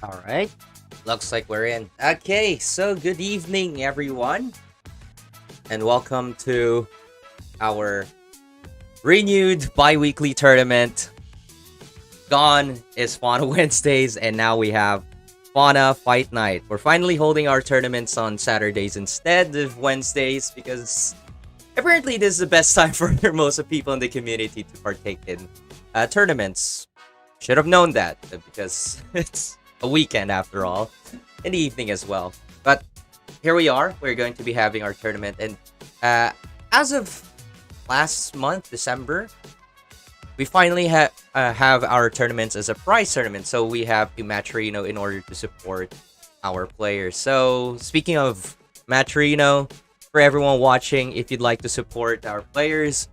All right. Looks like we're in. Okay, so good evening, everyone, and welcome to our renewed bi-weekly tournament. Gone is Fauna Wednesdays, and now we have Fauna Fight Night. We're finally holding our tournaments on Saturdays instead of Wednesdays because apparently this is the best time for most of people in the community to partake in tournaments. Should have known that because it's a weekend after all, in the evening as well. But here we are. We're going to be having our tournament, and as of last month, December, we finally have our tournaments as a prize tournament. So we have to match Reno in order to support our players. So speaking of match Reno, for everyone watching, if you'd like to support our players,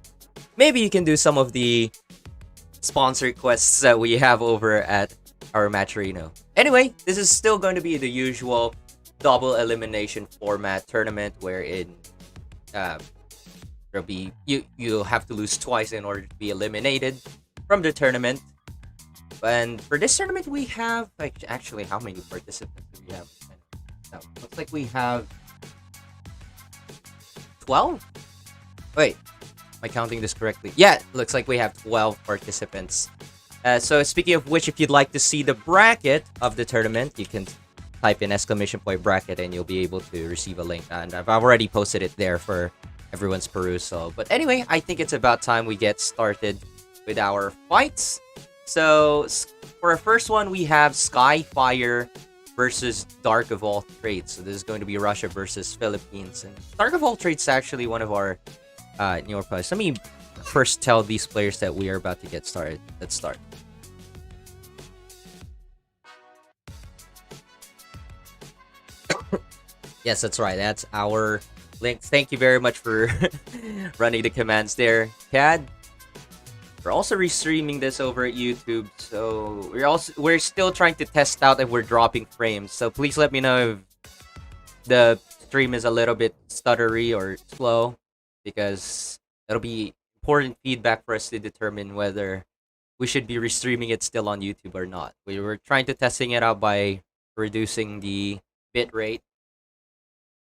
maybe you can do some of the sponsor quests that we have over at our match Reno. Anyway, this is still going to be the usual double elimination format tournament wherein there'll be you'll have to lose twice in order to be eliminated from the tournament. And for this tournament, we have actually how many participants do we have? No, looks like we have 12. Wait, am I counting this correctly? Yeah, looks like we have 12 participants. So speaking of which, if you'd like to see the bracket of the tournament, you can type in !bracket and you'll be able to receive a link. And I've already posted it there for everyone's perusal. But anyway, I think it's about time we get started with our fights. So for our first one, we have Skyfire versus DarkOfAllTraits. So this is going to be Russia versus Philippines. And DarkOfAllTraits is actually one of our newer players. Let me first tell these players that we are about to get started. Let's start. Yes, that's right. That's our links. Thank you very much for running the commands there, Cad. We're also restreaming this over at YouTube, so we're still trying to test out if we're dropping frames. So please let me know if the stream is a little bit stuttery or slow, because that'll be important feedback for us to determine whether we should be restreaming it still on YouTube or not. We were trying to testing it out by reducing the bit rate.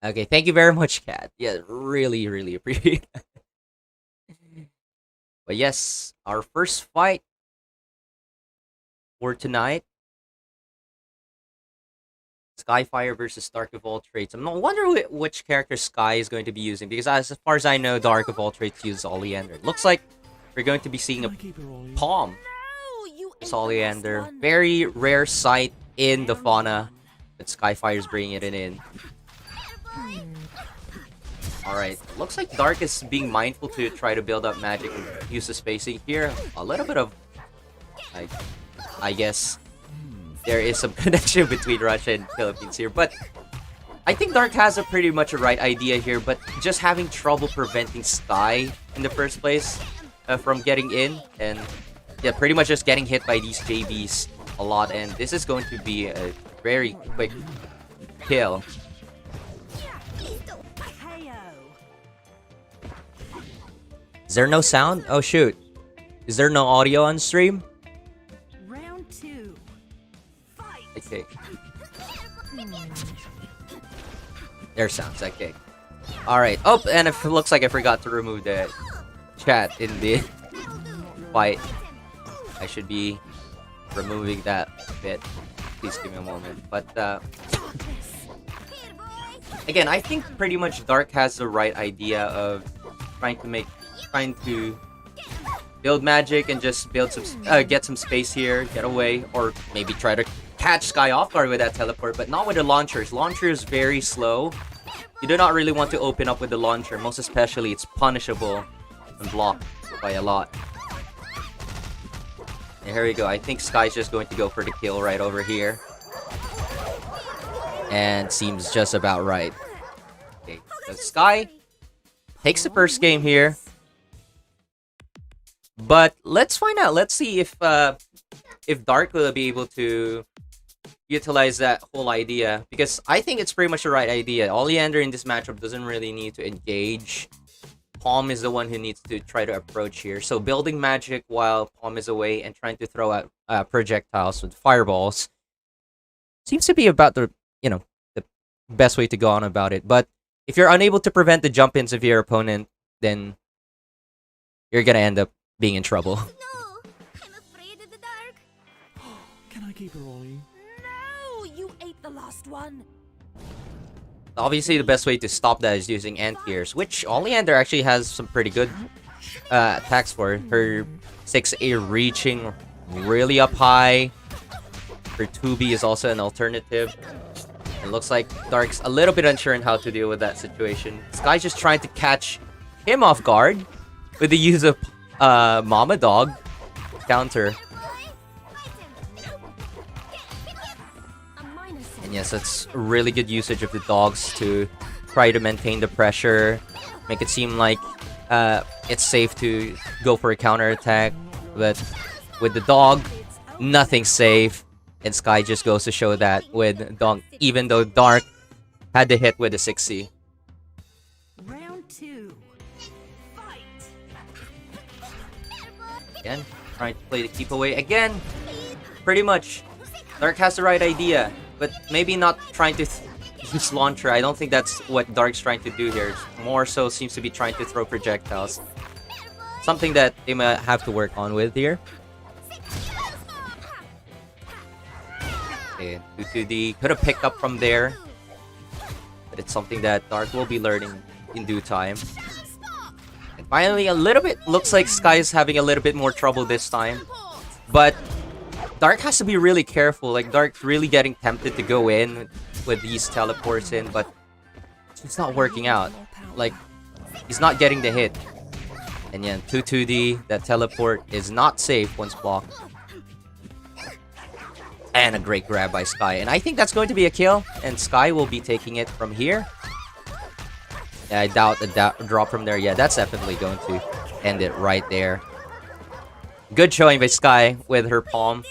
Okay, thank you very much, Kat. Yeah, really appreciate it. But yes, our first fight for tonight, Skyfire versus DarkOfAllTraits. I'm not wondering which character Sky is going to be using, because as far as I know, DarkOfAllTraits uses Oleander. It looks like we're going to be seeing a Palm Oleander. Very rare sight in the Fauna, but Skyfire's bringing it in. Alright, looks like Dark is being mindful to try to build up magic and use the spacing here. A little bit of, like, I guess there is some connection between Russia and Philippines here, but I think Dark has a pretty much a right idea here, but just having trouble preventing Sky in the first place from getting in, and yeah, pretty much just getting hit by these JBs a lot, and this is going to be a very quick kill. Is there no sound? Oh shoot. Is there no audio on stream? Round 2. Fight. Okay. There's sounds, okay. Alright. Oh, and it looks like I forgot to remove the chat in the fight. I should be removing that bit. Please give me a moment. But again, I think pretty much Dark has the right idea of trying to build magic and just build some get some space here, get away, or maybe try to catch Sky off guard with that teleport, but not with the launchers. Launcher is very slow. You do not really want to open up with the launcher, most especially it's punishable and blocked by a lot. And here we go. I think Sky's just going to go for the kill right over here. And seems just about right. Okay, so Sky takes the first game here. But let's find out. Let's see if Dark will be able to utilize that whole idea, because I think it's pretty much the right idea. Oleander in this matchup doesn't really need to engage. Palm is the one who needs to try to approach here. So building magic while Palm is away and trying to throw out projectiles with fireballs seems to be about the the best way to go on about it. But if you're unable to prevent the jump-ins of your opponent, then you're gonna end up being in trouble. No, I'm afraid of the dark. Can I keep her, Ollie? No, you ate the last one. Obviously, the best way to stop that is using anti-airs, which Oleander actually has some pretty good attacks for. Her 6A reaching really up high. Her 2B is also an alternative. It looks like Dark's a little bit unsure on how to deal with that situation. Sky's just trying to catch him off guard with the use of Mama Dog counter. And yes, that's a really good usage of the dogs to try to maintain the pressure, make it seem like it's safe to go for a counter attack. But with the dog, nothing's safe. And Sky just goes to show that with Dog, even though Dark had the hit with the 6C. Round 2. Fight. Again, trying to play the keep away. Again, pretty much, Dark has the right idea, but maybe not trying to use launcher. I don't think that's what Dark's trying to do here. More so seems to be trying to throw projectiles. Something that they might have to work on with here. Okay, 2-2D could have picked up from there, but it's something that Dark will be learning in due time. And finally, a little bit looks like Sky is having a little bit more trouble this time, but Dark has to be really careful. Like, Dark's really getting tempted to go in with these teleports in, but it's not working out. Like, he's not getting the hit. And yeah, 2-2D, that teleport is not safe once blocked. And a great grab by Sky. And I think that's going to be a kill. And Sky will be taking it from here. Yeah, I doubt a drop from there. Yeah, that's definitely going to end it right there. Good showing by Sky with her palm.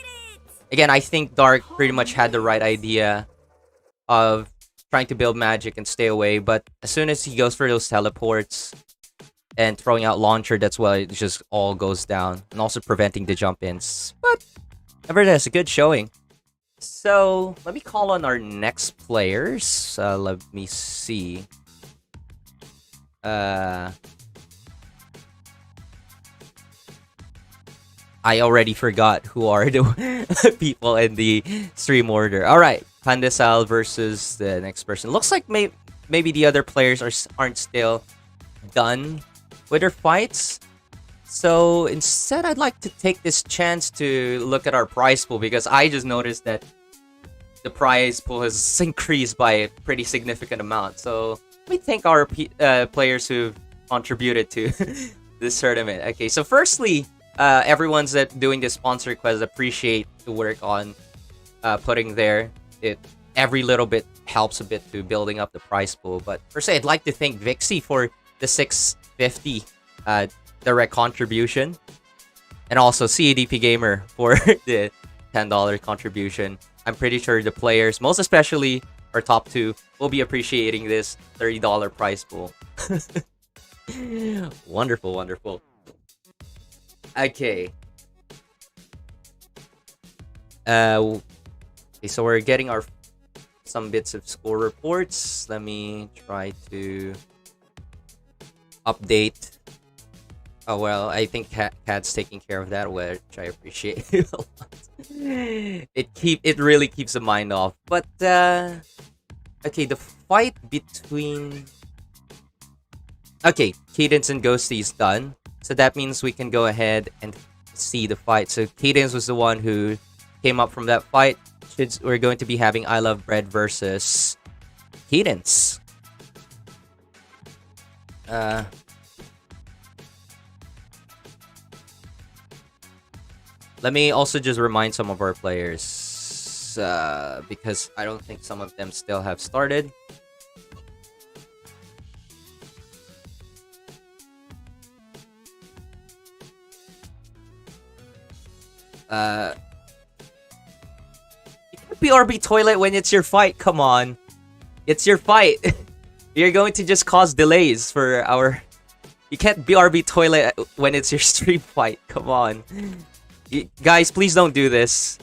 Again, I think Dark pretty much had the right idea of trying to build magic and stay away. But as soon as he goes for those teleports and throwing out launcher, that's why it just all goes down. And also preventing the jump-ins. But nevertheless, a good showing. So, let me call on our next players. Let me see. I already forgot who are the people in the stream order. Alright, Pandesal versus the next person. Looks like maybe the other players aren't still done with their fights. So instead, I'd like to take this chance to look at our prize pool, because I just noticed that the prize pool has increased by a pretty significant amount. So let me thank our players who've contributed to this tournament. Okay, so firstly, everyone's doing this sponsor request, appreciate the work on putting there. Every little bit helps a bit to building up the prize pool. But per se, I'd like to thank Vixie for the 650 direct contribution, and also CADP Gamer for the $10 contribution. I'm pretty sure the players, most especially our top two, will be appreciating this $30 prize pool. Wonderful, wonderful. Okay. Okay, so we're getting some bits of score reports. Let me try to update. Oh, well, I think Cat's taking care of that, which I appreciate a lot. It really keeps the mind off. But, okay, the fight between... Okay, Kheydinss and Ghosty is done. So that means we can go ahead and see the fight. So Kheydinss was the one who came up from that fight. We're going to be having I Love Bread versus Kheydinss. Let me also just remind some of our players, because I don't think some of them still have started. You can't BRB toilet when it's your fight, come on. It's your fight. You're going to just cause delays for our... You can't BRB toilet when it's your stream fight, come on. Guys, please don't do this.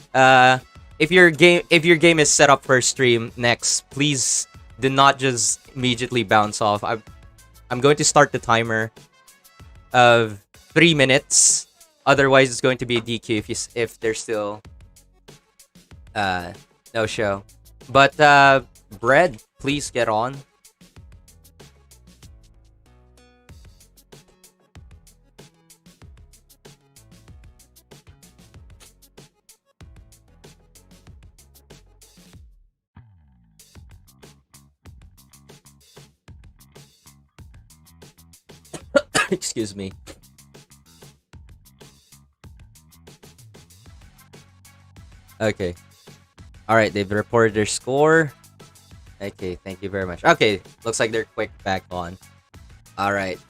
if your game is set up for stream next, please do not just immediately bounce off. I'm going to start the timer of 3 minutes. Otherwise, it's going to be a DQ if there's still no show. But Bread, please get on. Excuse me. Okay. Alright, they've reported their score. Okay, thank you very much. Okay, looks like they're quick back on. Alright.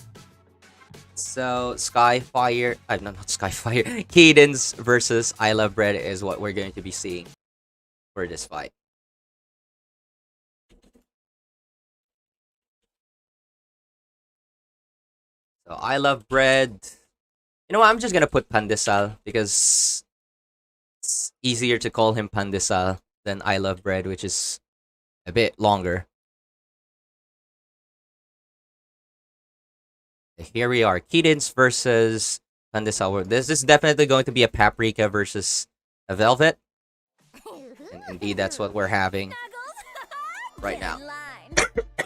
So, Skyfire... no, not Skyfire. Kheydinss versus I Love Bread is what we're going to be seeing for this fight. So, I Love Bread. You know what? I'm just gonna put Pandesal because it's easier to call him Pandesal than I Love Bread, which is a bit longer. Here we are. Kheydinss versus Pandesal. This is definitely going to be a Paprika versus a Velvet. And indeed, that's what we're having right now.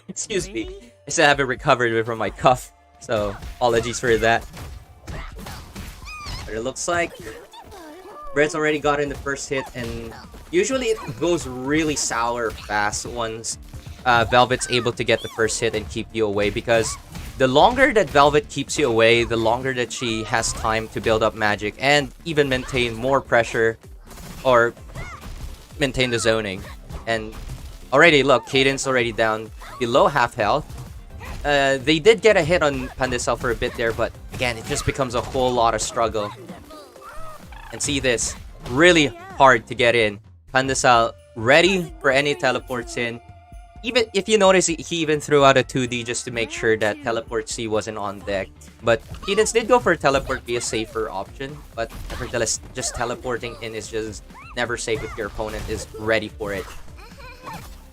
Excuse me. I still haven't recovered from my cough, so apologies for that. But it looks like Bread's already gotten the first hit, and usually it goes really sour fast once Velvet's able to get the first hit and keep you away, because the longer that Velvet keeps you away, the longer that she has time to build up magic and even maintain more pressure or maintain the zoning. And already, look, Kheydinss already down below half health. They did get a hit on Pandesal for a bit there, but again, it just becomes a whole lot of struggle. And see this, really hard to get in. Pandesal ready for any teleports in. Even if you notice, he even threw out a 2D just to make sure that Teleport C wasn't on deck. But Kheydinss did go for a teleport, be a safer option. But nevertheless, just teleporting in is just never safe if your opponent is ready for it.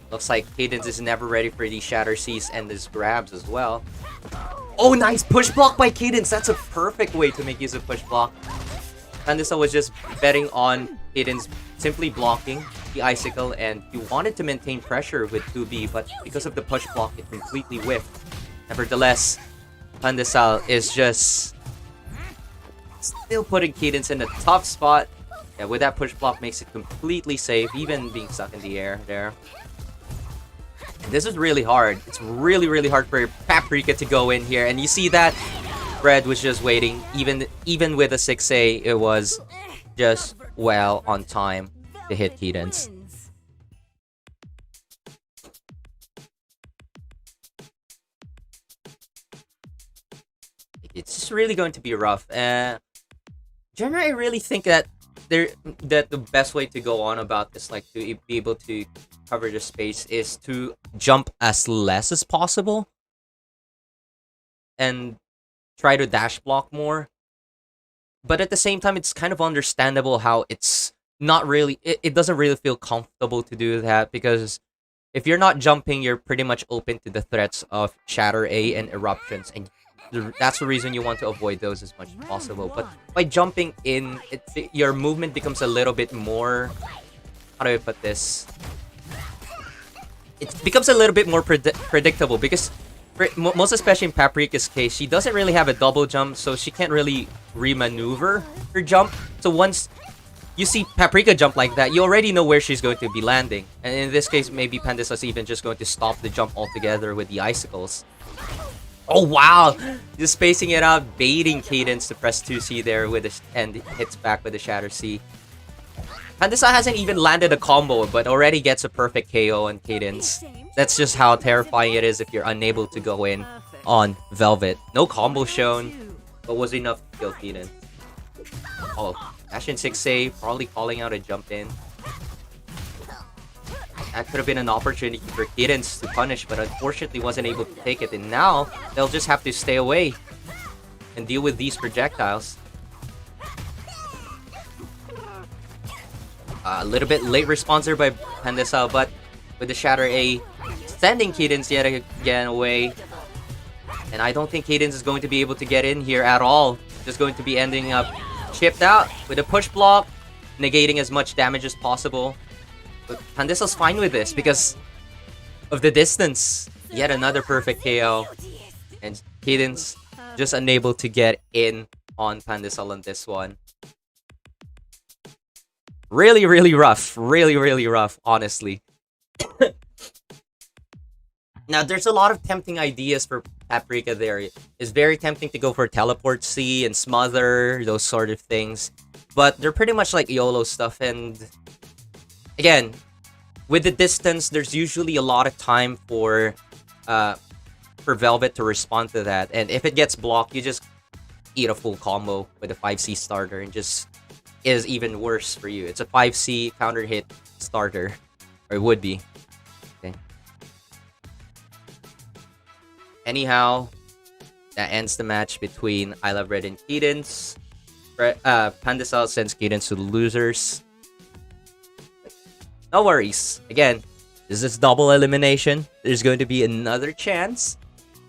Looks like Kheydinss is never ready for these Shatter Seas and his grabs as well. Oh, nice push block by Kheydinss. That's a perfect way to make use of push block. Pandesal was just betting on Kheydinss simply blocking the Icicle, and he wanted to maintain pressure with 2B, but because of the push block, it completely whiffed. Nevertheless, Pandesal is just still putting Kheydinss in a tough spot. Yeah, with that push block makes it completely safe, even being stuck in the air there. And this is really hard. It's really, really hard for Paprika to go in here, and you see that Bread was just waiting. Even with a 6A, it was just well on time to hit Kheydinss. It's just really going to be rough. Generally, I really think that the best way to go on about this, like to be able to cover the space, is to jump as less as possible and try to dash block more. But at the same time, it's kind of understandable how it's not really, it doesn't really feel comfortable to do that, because if you're not jumping, you're pretty much open to the threats of Shatter A and Eruptions, and that's the reason you want to avoid those as much as possible. But by jumping in, your movement becomes a little bit more, how do I put this? It becomes a little bit more predictable, because most especially in Paprika's case, she doesn't really have a double jump, so she can't really remaneuver her jump. So once you see Paprika jump like that, you already know where she's going to be landing. And in this case, maybe Pandesal's even just going to stop the jump altogether with the Icicles. Oh wow! Just spacing it out, baiting Kheydinss to press 2C there with and hits back with the Shatter C. Pandesal hasn't even landed a combo, but already gets a perfect KO on Kheydinss. That's just how terrifying it is if you're unable to go in on Velvet. No combo shown, but was enough to kill Kheydinss. Oh, Dash in 6A, probably calling out a jump in. That could have been an opportunity for Kheydinss to punish, but unfortunately wasn't able to take it. And now, they'll just have to stay away and deal with these projectiles. A little bit late response there by Pandesal, but with the Shatter A, sending Kheydinss yet again away. And I don't think Kheydinss is going to be able to get in here at all. Just going to be ending up chipped out with a push block, negating as much damage as possible. But Pandesal's fine with this because of the distance. Yet another perfect KO. And Kheydinss just unable to get in on Pandesal on this one. Really, really rough. Really, really rough, honestly. Now, there's a lot of tempting ideas for Paprika there. It's very tempting to go for Teleport C and Smother, those sort of things. But they're pretty much like YOLO stuff. And again, with the distance, there's usually a lot of time for Velvet to respond to that. And if it gets blocked, you just eat a full combo with a 5C starter and just is even worse for you. It's a 5C counter hit starter. Or it would be. Okay. Anyhow, that ends the match between I Love Red and Kheydinss. Pandesal sends Kheydinss to the losers. No worries. Again, this is double elimination. There's going to be another chance.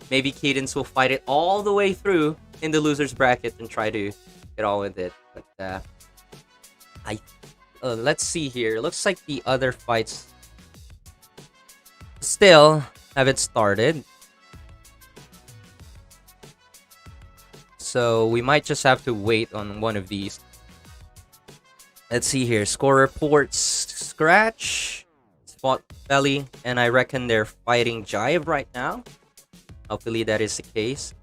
Maybe Kheydinss will fight it all the way through in the losers bracket and try to get on with it. But let's see here. Looks like the other fights still haven't started. So we might just have to wait on one of these. Let's see here. Score reports. Scratch. Spot Belly. And I reckon they're fighting Jive right now. Hopefully that is the case.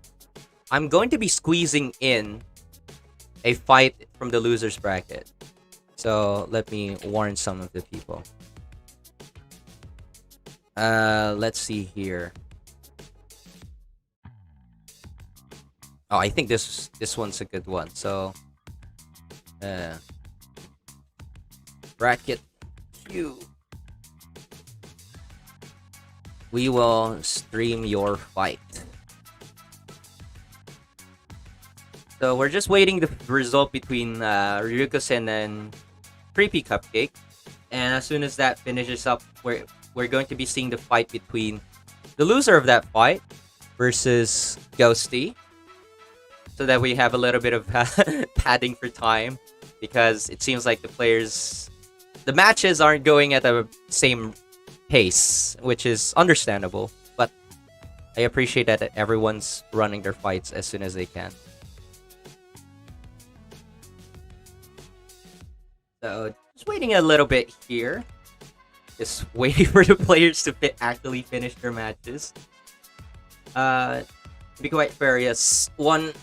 I'm going to be squeezing in a fight from the losers bracket. So let me warn some of the people. Let's see here. Oh, I think this one's a good one. So, bracket Q. We will stream your fight. So we're just waiting the result between Ryukosen and Creepy Cupcake, and as soon as that finishes up, we're going to be seeing the fight between the loser of that fight versus Ghosty, so that we have a little bit of padding for time, because it seems like the matches aren't going at the same pace, which is understandable, but I appreciate that everyone's running their fights as soon as they can. So, just waiting a little bit here. Just waiting for the players to actually finish their matches. To be quite fair, yes, one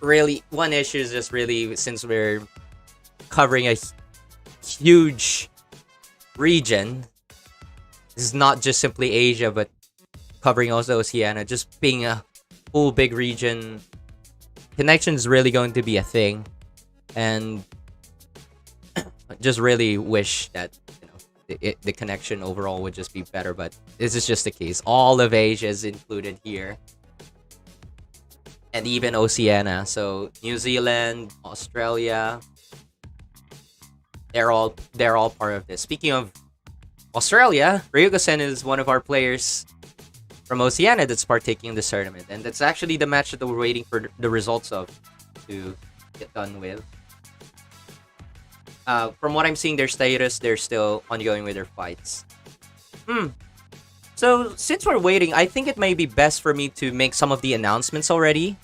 issue is just really, since we're covering a huge region, this is not just simply Asia, but covering also Oceania, just being a full big region, connection is really going to be a thing. And just really wish that, you know, the connection overall would just be better, but this is just the case. All of Asia is included here, and even Oceania. So New Zealand, Australia, they're all part of this. Speaking of Australia, Ryukosen is one of our players from Oceania that's partaking in this tournament, and that's actually the match that we're waiting for the results of to get done with. From what I'm seeing, their status, they're still ongoing with their fights. So, since we're waiting, I think it may be best for me to make some of the announcements already,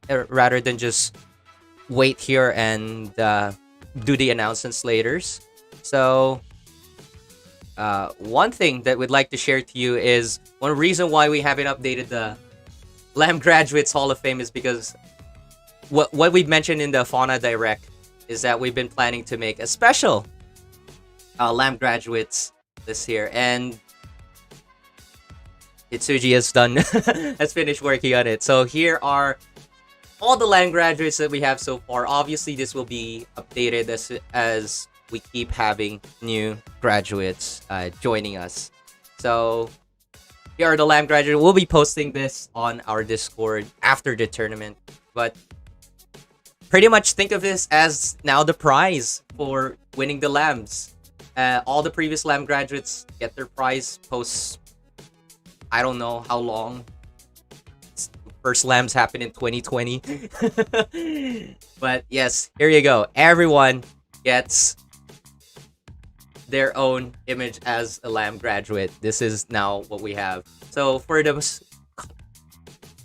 rather than just wait here and do the announcements later. So, one thing that we'd like to share to you is one reason why we haven't updated the LAM Graduates Hall of Fame is because what we've mentioned in the Fauna Direct is that we've been planning to make a special LAM Graduates this year, and Itsuji has finished working on it. So here are all the LAM Graduates that we have so far. Obviously, this will be updated as we keep having new graduates joining us. So here are the LAM Graduates. We'll be posting this on our Discord after the tournament, but pretty much think of this as now the prize for winning the LAMs. All the previous LAM graduates get their prize post. I don't know how long. First LAMs happened in 2020. But yes, here you go. Everyone gets their own image as a LAM graduate. This is now what we have. So for those,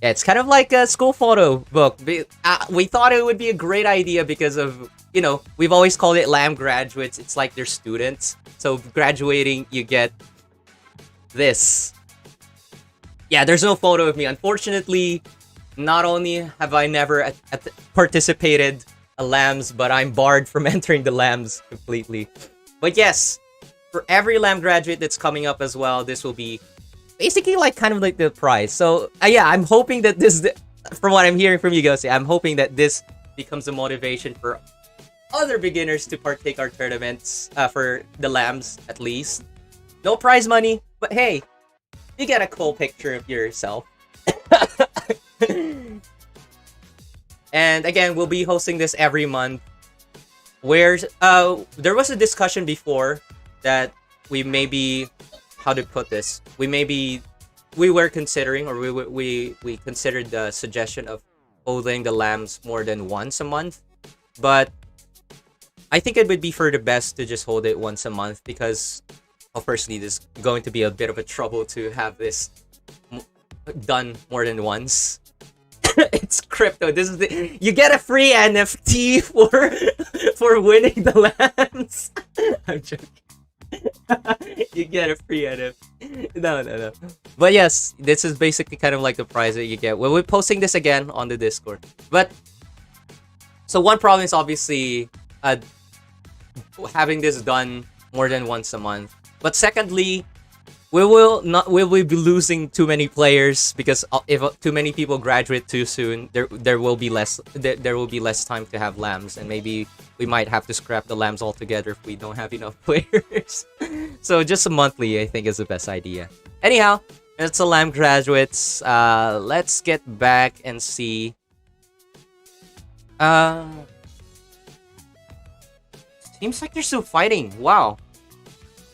yeah, it's kind of like a school photo book. We thought it would be a great idea because of, you know, we've always called it LAM graduates. It's like they're students. So graduating, you get this. Yeah, there's no photo of me. Unfortunately, not only have I never participated a LAMs, but I'm barred from entering the LAMs completely. But yes, for every LAM graduate that's coming up as well, this will be basically like kind of like the prize. So yeah, I'm hoping that this, from what I'm hearing from you guys, I'm hoping that this becomes a motivation for other beginners to partake our tournaments, for the LAMs at least. No prize money, but hey, you get a cool picture of yourself. And again, we'll be hosting this every month. There was a discussion before that we maybe, how to put this, we were considering, or we considered the suggestion of holding the LAMs more than once a month, but I think it would be for the best to just hold it once a month, because firstly, this is going to be a bit of a trouble to have this done more than once. It's crypto. This is you get a free NFT for winning the LAMs. I'm joking. You get a free NFT. No. But yes, this is basically kind of like the prize that you get. We'll be posting this again on the Discord. But so one problem is obviously having this done more than once a month. But secondly, we will be losing too many players, because if too many people graduate too soon, there will be less time to have LAMs, and maybe we might have to scrap the LAMs altogether if we don't have enough players. So just a monthly, I think, is the best idea. Anyhow, it's a LAM graduates. Let's get back and see. Seems like they're still fighting. Wow.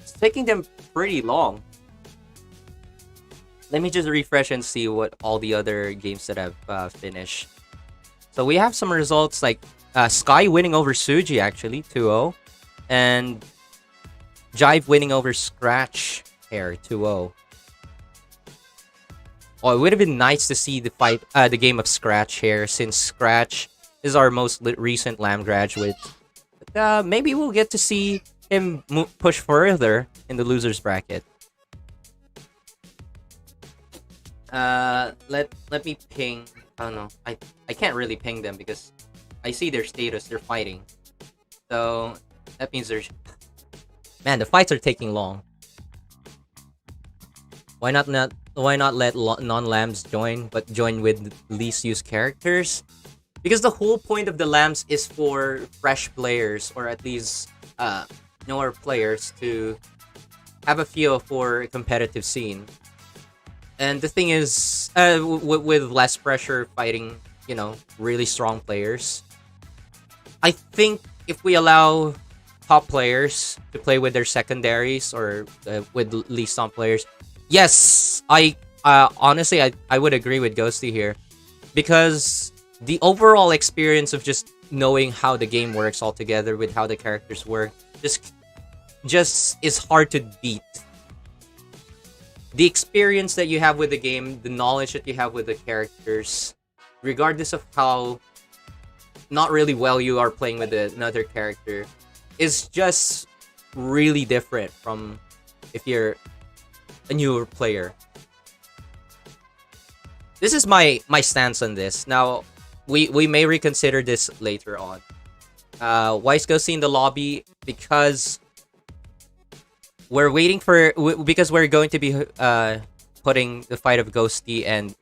It's taking them pretty long. Let me just refresh and see what all the other games that I've finished. So we have some results like Sky winning over Suji, actually, 2-0. And Jive winning over Scratch Hair, 2-0. Oh, it would have been nice to see the game of Scratch Hair, since Scratch is our most recent LAM graduate. But, maybe we'll get to see him push further in the losers bracket. Let me ping. I don't know. I can't really ping them because I see their status. They're fighting. So that means there's. Man, the fights are taking long. Why not let non-LAMs join, but join with least used characters? Because the whole point of the LAMs is for fresh players, or at least newer players, to have a feel for a competitive scene. And the thing is, with less pressure fighting, you know, really strong players, I think if we allow top players to play with their secondaries, or with least strong players, yes, honestly, I would agree with Ghosty here, because the overall experience of just knowing how the game works altogether with how the characters work just is hard to beat. The experience that you have with the game, the knowledge that you have with the characters, regardless of how not really well you are playing with another character, is just really different from if you're a newer player. This is my stance on this. Now, we may reconsider this later on. Wise Ghosty in the lobby, because we're waiting for, because we're going to be putting the fight of Ghosty and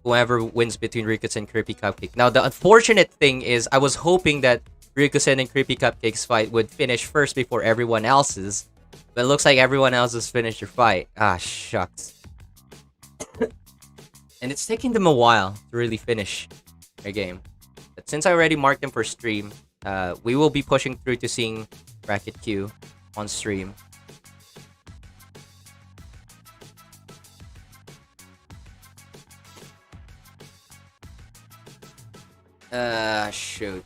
whoever wins between Ryukosen and Creepy Cupcake. Now, the unfortunate thing is, I was hoping that Ryukosen and Creepy Cupcake's fight would finish first before everyone else's, but it looks like everyone else has finished their fight. Ah, shucks. And it's taking them a while to really finish their game. But since I already marked them for stream, we will be pushing through to seeing Bracket Q on stream. Shoot.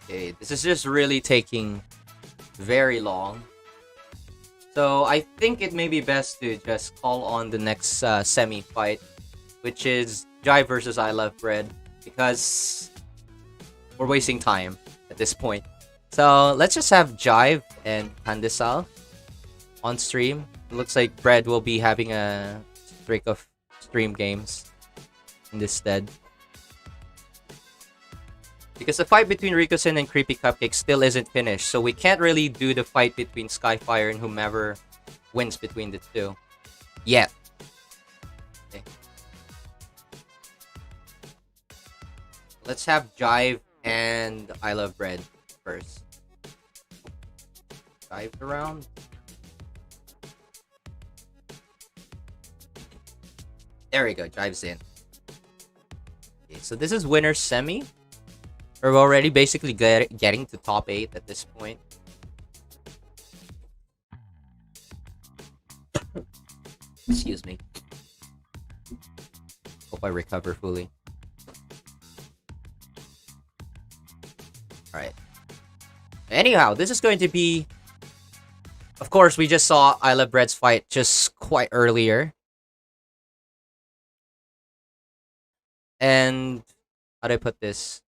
Okay, this is just really taking very long. So I think it may be best to just call on the next semi fight, which is Jive versus I Love Bread, because we're wasting time at this point. So let's just have Jive and Pandesal on stream. It looks like Bread will be having a streak of stream games in this stead. Because the fight between Ryukosen and Creepy Cupcake still isn't finished, so we can't really do the fight between Skyfire and whomever wins between the two. Yet. Okay. Let's have Jive and I Love Bread first. Jive around. There we go, Jive's in. Okay, so this is winner's semi. We're already basically getting to top 8 at this point. Excuse me. Hope I recover fully. Alright. Anyhow, this is going to be... Of course, we just saw I Love Bread's fight just quite earlier. And... how do I put this?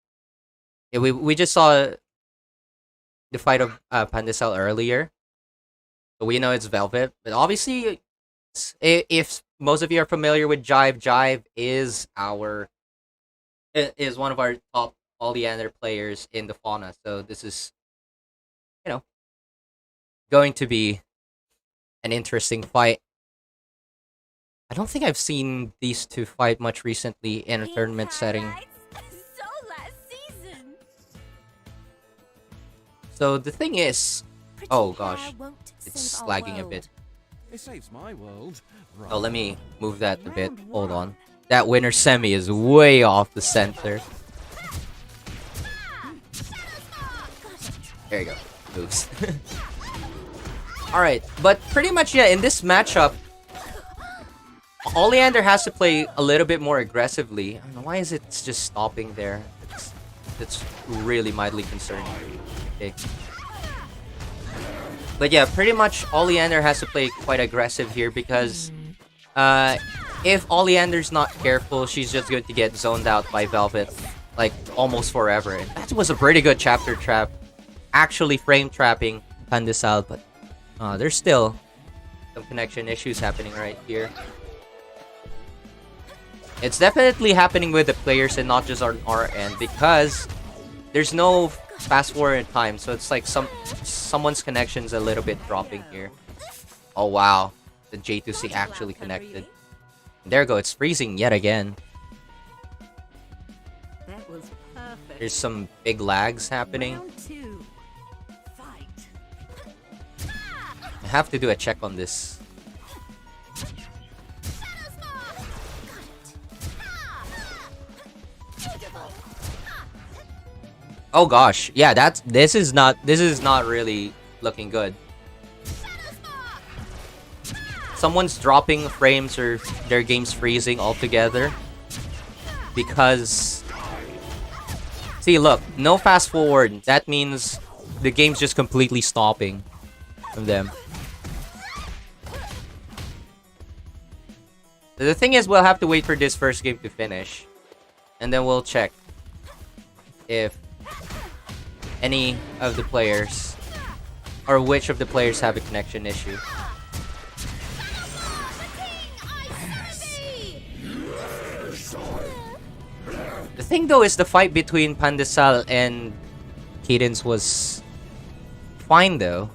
Yeah, we just saw the fight of Pandesal earlier, so we know it's Velvet. But obviously, if most of you are familiar with Jive, Jive is one of our top Oleander players in the Fauna. So this is, you know, going to be an interesting fight. I don't think I've seen these two fight much recently in a tournament setting. So the thing is, oh gosh, it's lagging a bit. It saves my world. Oh, let me move that a bit. Hold on. That winner semi is way off the center. There you go. Moves. Alright, but pretty much, yeah, in this matchup, Oleander has to play a little bit more aggressively. I don't know, why is it just stopping there? It's really mildly concerning. Okay. But yeah, pretty much Oleander has to play quite aggressive here because if Oleander's not careful, she's just going to get zoned out by Velvet like almost forever. And that was a pretty good chapter trap, actually frame trapping Pandesal, but there's still some connection issues happening right here. It's definitely happening with the players and not just on our end because there's no fast forward in time, so it's like someone's connection's a little bit dropping here. Oh wow, the J2C actually connected. There you go, it's freezing yet again. That was perfect. There's some big lags happening. Round 2. Fight. I have to do a check on this. Oh gosh, yeah, this is not really looking good. Someone's dropping frames or their game's freezing altogether because see, look, no fast forward. That means the game's just completely stopping from them. The thing is, we'll have to wait for this first game to finish and then we'll check if any of the players or which of the players have a connection issue. The thing though is the fight between Pandesal and Kheydinss was fine though.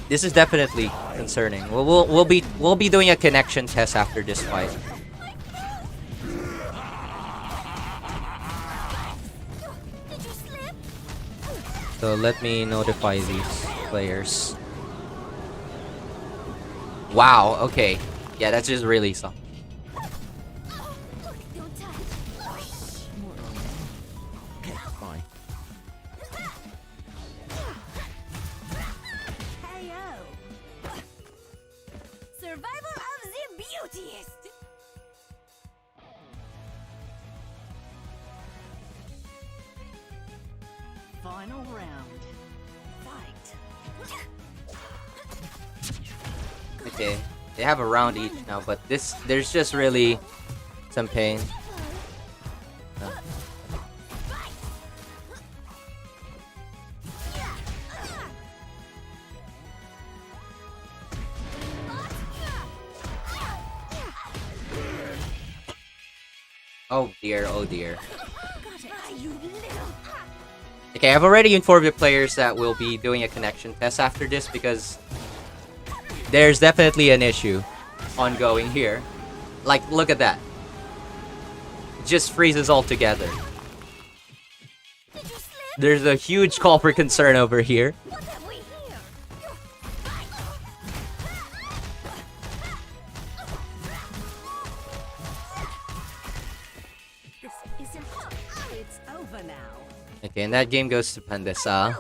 This is definitely concerning. We'll be doing a connection test after this fight. So let me notify these players. Wow, okay. Yeah, that's just really something. beautiest. Final round. Fight. Okay, they have a round each now, but there's just really some pain. Oh dear, oh dear. Okay, I've already informed the players that we'll be doing a connection test after this because there's definitely an issue ongoing here. Like, look at that. It just freezes altogether. There's a huge call for concern over here. Okay, and that game goes to Pandesal.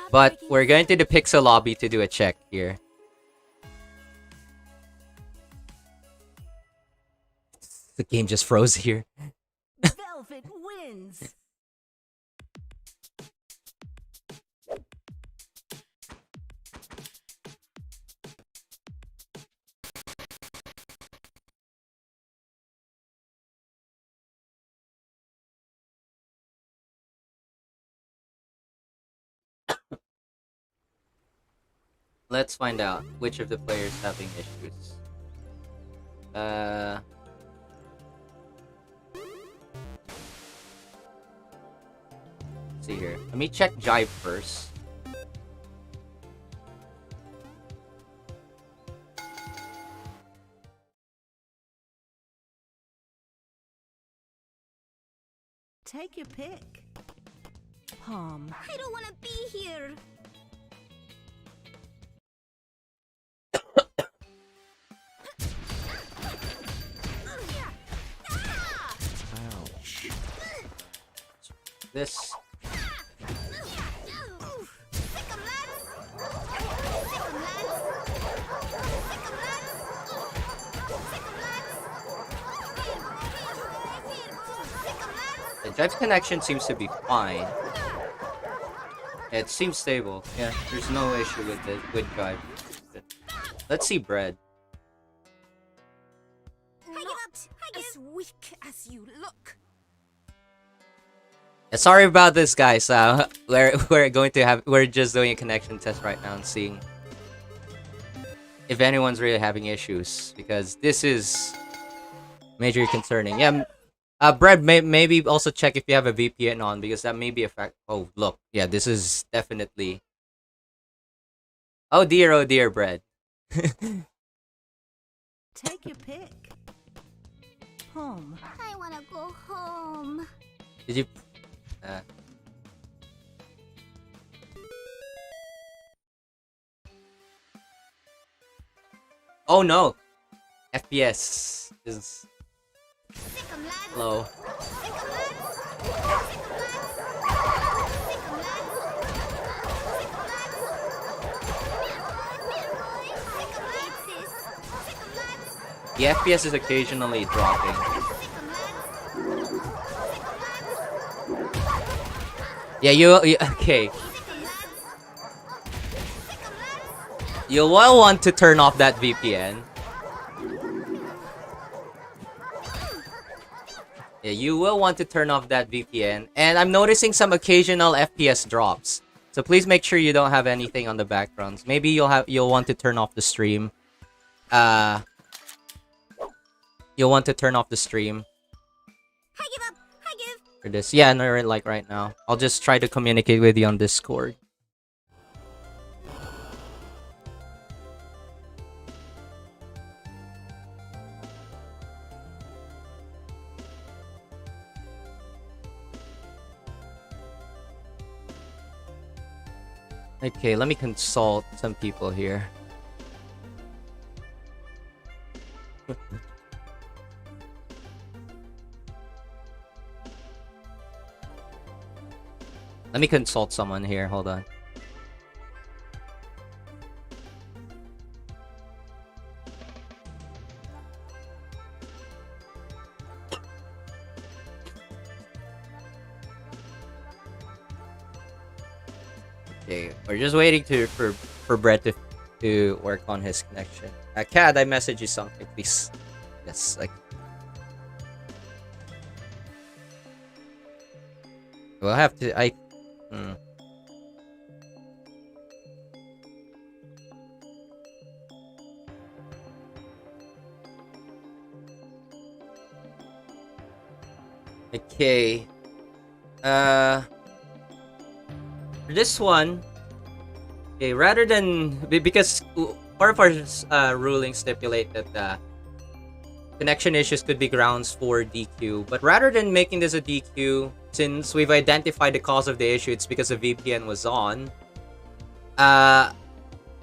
But we're going to the Pixel lobby to do a check here. The game just froze here. Velvet wins. Let's find out which of the players having issues. Let's see here. Let me check Jive first. Take your pick. Palm. I don't want to be here. Ouch. This. The Jive's connection seems to be fine. Yeah, it seems stable. Yeah, there's no issue with it with Jive. Let's see bread. Not as weak as you look. Yeah, sorry about this, guys. We're just doing a connection test right now and seeing if anyone's really having issues, because this is majorly concerning. Yeah, Brad, maybe also check if you have a VPN on, because that may be a fact. Oh, look, yeah, this is definitely. Oh dear, Brad. Take your pick. Home. I want to go home. Did you? Oh no! FPS is low. The FPS is occasionally dropping. Yeah, okay. You will want to turn off that VPN. Yeah, you will want to turn off that VPN. And I'm noticing some occasional FPS drops. So please make sure you don't have anything on the backgrounds. Maybe you'll want to turn off the stream. You'll want to turn off the stream. I give up. I give. For this. Yeah, no, like right now. I'll just try to communicate with you on Discord. Okay, let me consult some people here. Let me consult someone here, hold on. Okay, we're just waiting for Brett to work on his connection. Cad, I message you something, please. Yes, like. We'll have to. Okay. For this one, okay, rather than because part of our ruling stipulate that connection issues could be grounds for DQ, but rather than making this a DQ, since we've identified the cause of the issue, it's because the VPN was on.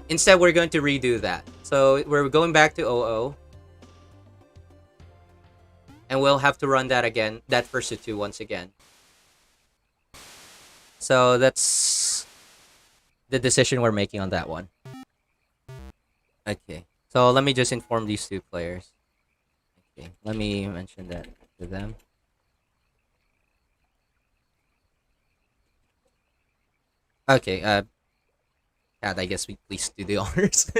Instead, we're going to redo that. So we're going back to 00. And we'll have to run that again, that versus 2 once again. So that's the decision we're making on that one. Okay, so let me just inform these 2 players. Okay, let me mention that to them. Okay, Cat, I guess we please do the honors.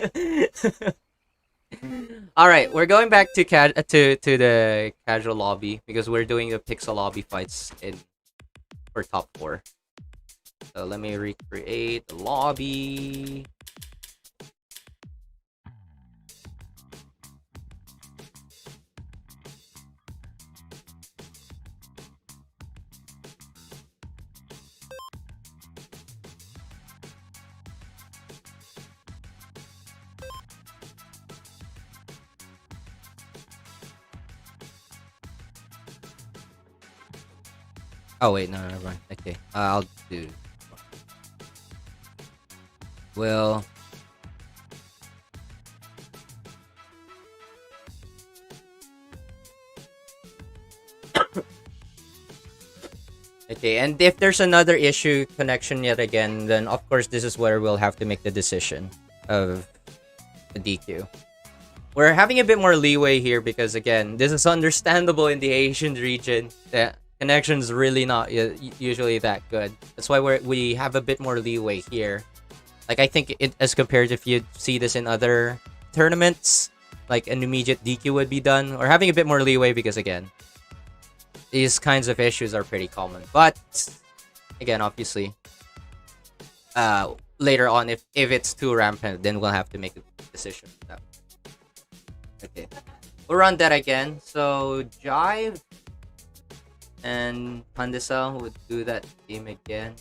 All right, we're going back to the casual lobby because we're doing the pixel lobby fights for top 4. So let me recreate the lobby. Oh wait, no, never mind. Okay, I'll do. Well, okay, and if there's another issue connection yet again, then of course this is where we'll have to make the decision of the DQ. We're having a bit more leeway here because again, this is understandable in the Asian region that connection's really not usually that good. That's why we have a bit more leeway here. Like I think as compared if you see this in other tournaments, like an immediate DQ would be done. We're having a bit more leeway because again, these kinds of issues are pretty common. But again, obviously, later on, if it's too rampant, then we'll have to make a decision. Okay, we'll run that again. So Jive and Pandesal would do that game again.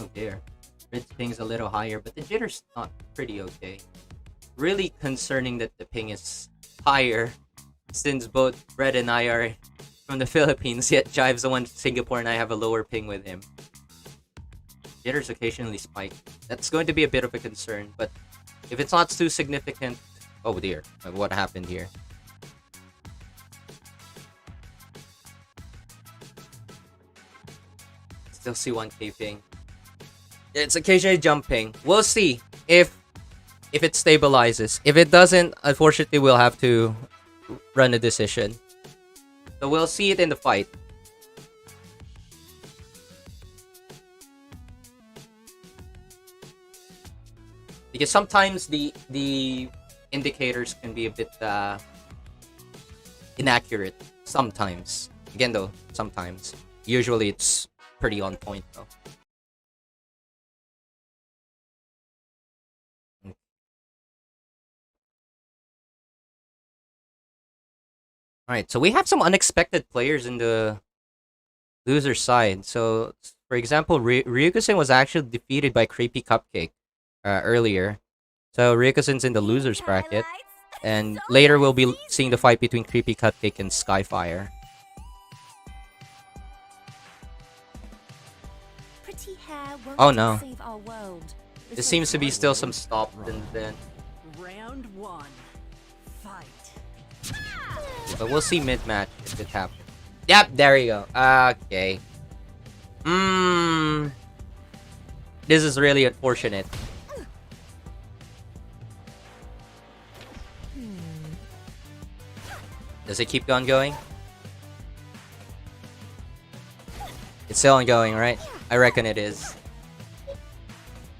Oh dear. Red's ping's a little higher, but the jitter's not pretty okay. Really concerning that the ping is higher since both Red and I are from the Philippines, yet Jive's the one from Singapore and I have a lower ping with him. Jitters occasionally spike. That's going to be a bit of a concern, but if it's not too significant... Oh dear, what happened here? Still see 1k ping. It's occasionally jumping. We'll see if it stabilizes. If it doesn't, unfortunately, we'll have to run a decision. So we'll see it in the fight. Because sometimes the indicators can be a bit inaccurate. Sometimes. Again though, sometimes. Usually it's pretty on point though. Alright, so we have some unexpected players in the loser side. So, for example, Ryukosen was actually defeated by Creepy Cupcake earlier. So, Ryukosen's in the losers bracket. And later we'll be seeing the fight between Creepy Cupcake and Skyfire. Oh no. There seems to be still some stop and then. Round 1. Fight. But we'll see mid-match if it happens. Yep, there you go. Okay. This is really unfortunate. Does it keep on going? It's still ongoing, right? I reckon it is.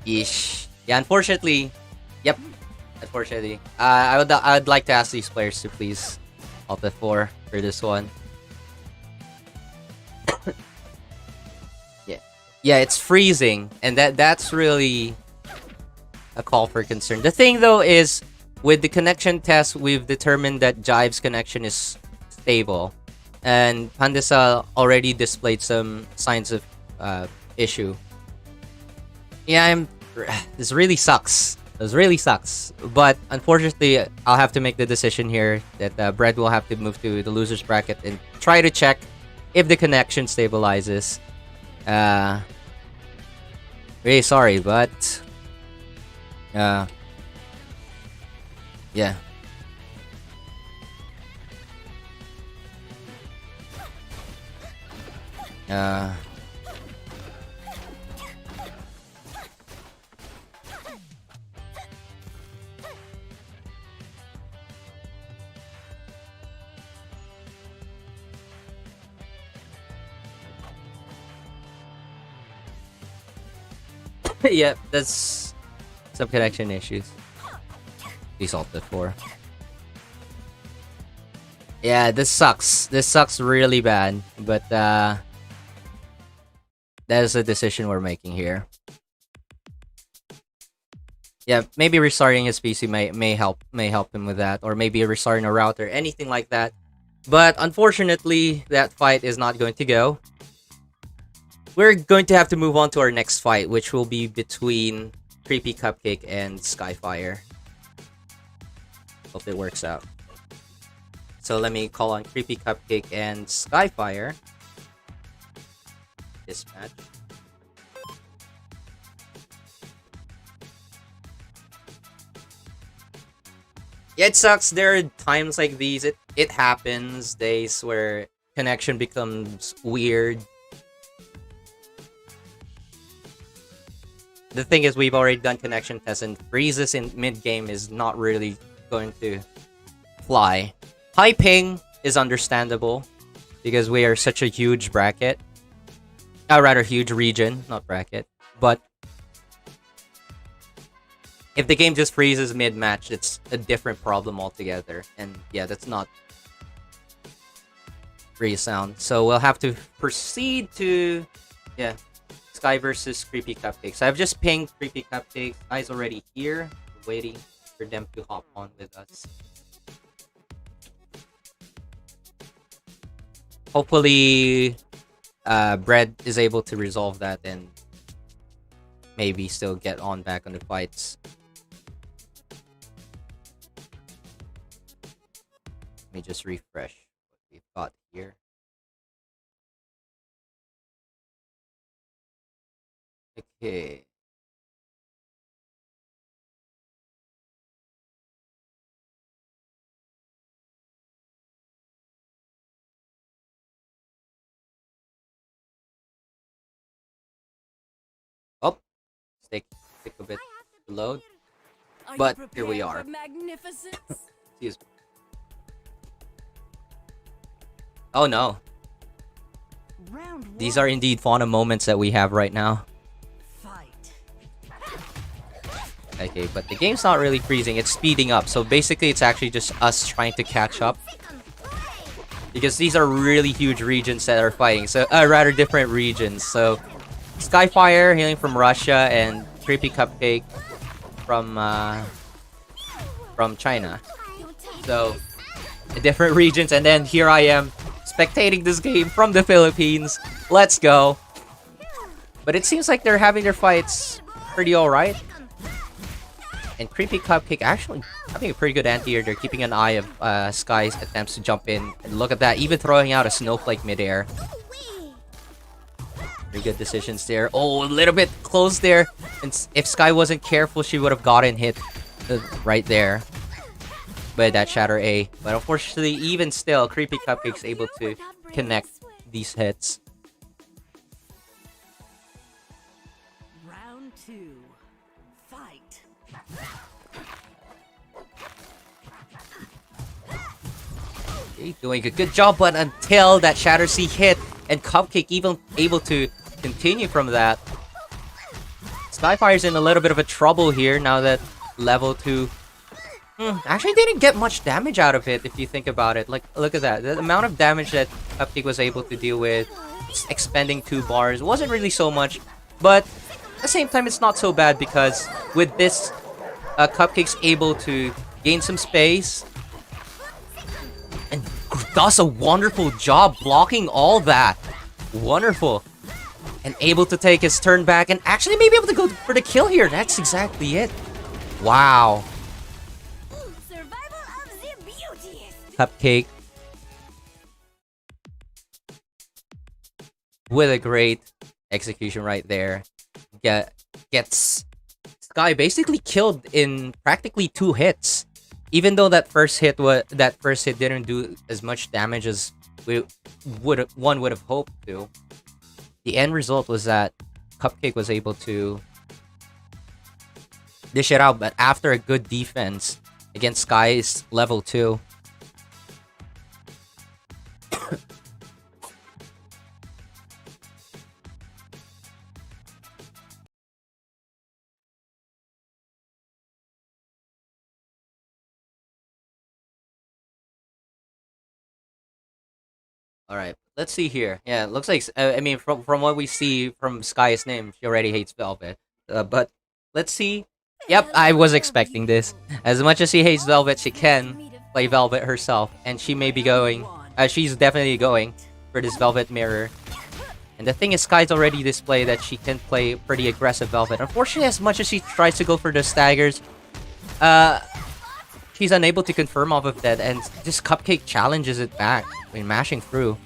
Yeesh. Yeah, unfortunately. Yep. Unfortunately. I'd like to ask these players to please Alt F4 for this one. Yeah. Yeah, it's freezing, and that's really a call for concern. The thing though is, with the connection test, we've determined that Jive's connection is stable, and Pandesal already displayed some signs of issue. Yeah, this really sucks. This really sucks. But unfortunately, I'll have to make the decision here that Bread will have to move to the loser's bracket and try to check if the connection stabilizes. Really sorry, but yeah. Yeah, that's some connection issues. Please Alt F4. Yeah, this sucks. This sucks really bad. But that is a decision we're making here. Yeah, maybe restarting his PC may help him with that, or maybe restarting a router, anything like that. But unfortunately, that fight is not going to go. We're going to have to move on to our next fight, which will be between Creepy Cupcake and Skyfire. Hope it works out. So let me call on Creepy Cupcake and Skyfire. This match. Yeah, it sucks. There are times like these. It happens. Days where connection becomes weird. The thing is, we've already done connection tests, and freezes in mid-game is not really going to fly. High ping is understandable, because we are such a huge bracket. Rather, huge region, not bracket. But if the game just freezes mid-match, it's a different problem altogether. And yeah, that's not really sound. So we'll have to proceed to... yeah. Sky versus Creepy Cupcake. So I've just pinged Creepy Cupcake. Sky's already here, waiting for them to hop on with us. Hopefully, Bread is able to resolve that and maybe still get on back on the fights. Let me just refresh what we've got here. Okay. Oh, take a bit to load, but here we are. Excuse me. Oh no. These are indeed Fauna moments that we have right now. Okay, but the game's not really freezing, it's speeding up. So basically, it's actually just us trying to catch up. Because these are really huge regions that are fighting. So, rather different regions. So, Skyfire hailing from Russia and Creepy Cupcake from China. So, different regions. And then here I am, spectating this game from the Philippines. Let's go. But it seems like they're having their fights pretty alright. And Creepy Cupcake actually having a pretty good anti-air. They're keeping an eye of Sky's attempts to jump in. And look at that, even throwing out a snowflake midair. Pretty good decisions there. Oh, a little bit close there. And if Sky wasn't careful, she would have gotten hit right there by that Shatter A. But unfortunately, even still, Creepy Cupcake's able to connect these hits. Round 2. Fight. Okay, doing a good job, but until that Shatter C hit, and Cupcake even able to continue from that. Skyfire's in a little bit of a trouble here now that level 2 actually didn't get much damage out of it if you think about it. Like, look at that. The amount of damage that Cupcake was able to deal with expending 2 bars wasn't really so much, but at the same time it's not so bad because with this Cupcake's able to gain some space and does a wonderful job blocking all that. Wonderful. And able to take his turn back and actually maybe able to go for the kill here. That's exactly it. Wow. Cupcake with a great execution right there. Gets Sky basically killed in practically 2 hits. Even though that first hit didn't do as much damage as one would have hoped to. The end result was that Cupcake was able to dish it out, but after a good defense against Sky's level 2. All right, let's see here. Yeah, it looks like I mean from what we see from Sky's name, she already hates Velvet. But let's see. Yep, I was expecting this. As much as she hates Velvet, she can play Velvet herself, and she may be going. She's definitely going for this Velvet mirror. And the thing is, Sky's already displayed that she can play pretty aggressive Velvet. Unfortunately, as much as she tries to go for the staggers, she's unable to confirm off of that, and this Cupcake challenges it back. I mean, mashing through.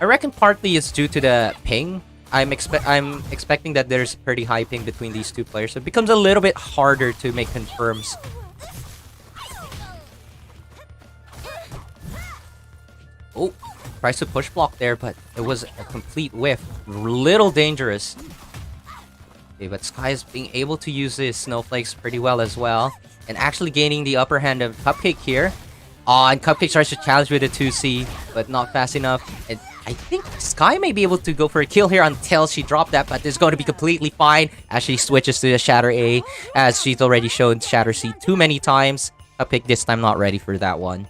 I reckon partly it's due to the ping. I'm expecting that there's pretty high ping between these 2 players, so it becomes a little bit harder to make confirms. Oh, tries to push block there, but it was a complete whiff. Little dangerous. Okay, but Sky is being able to use his snowflakes pretty well as well, and actually gaining the upper hand of Cupcake here. And Cupcake tries to challenge with a 2C, but not fast enough. And I think Sky may be able to go for a kill here until she dropped that, but it's going to be completely fine as she switches to the Shatter A, as she's already shown Shatter C too many times. Cupcake this time not ready for that one.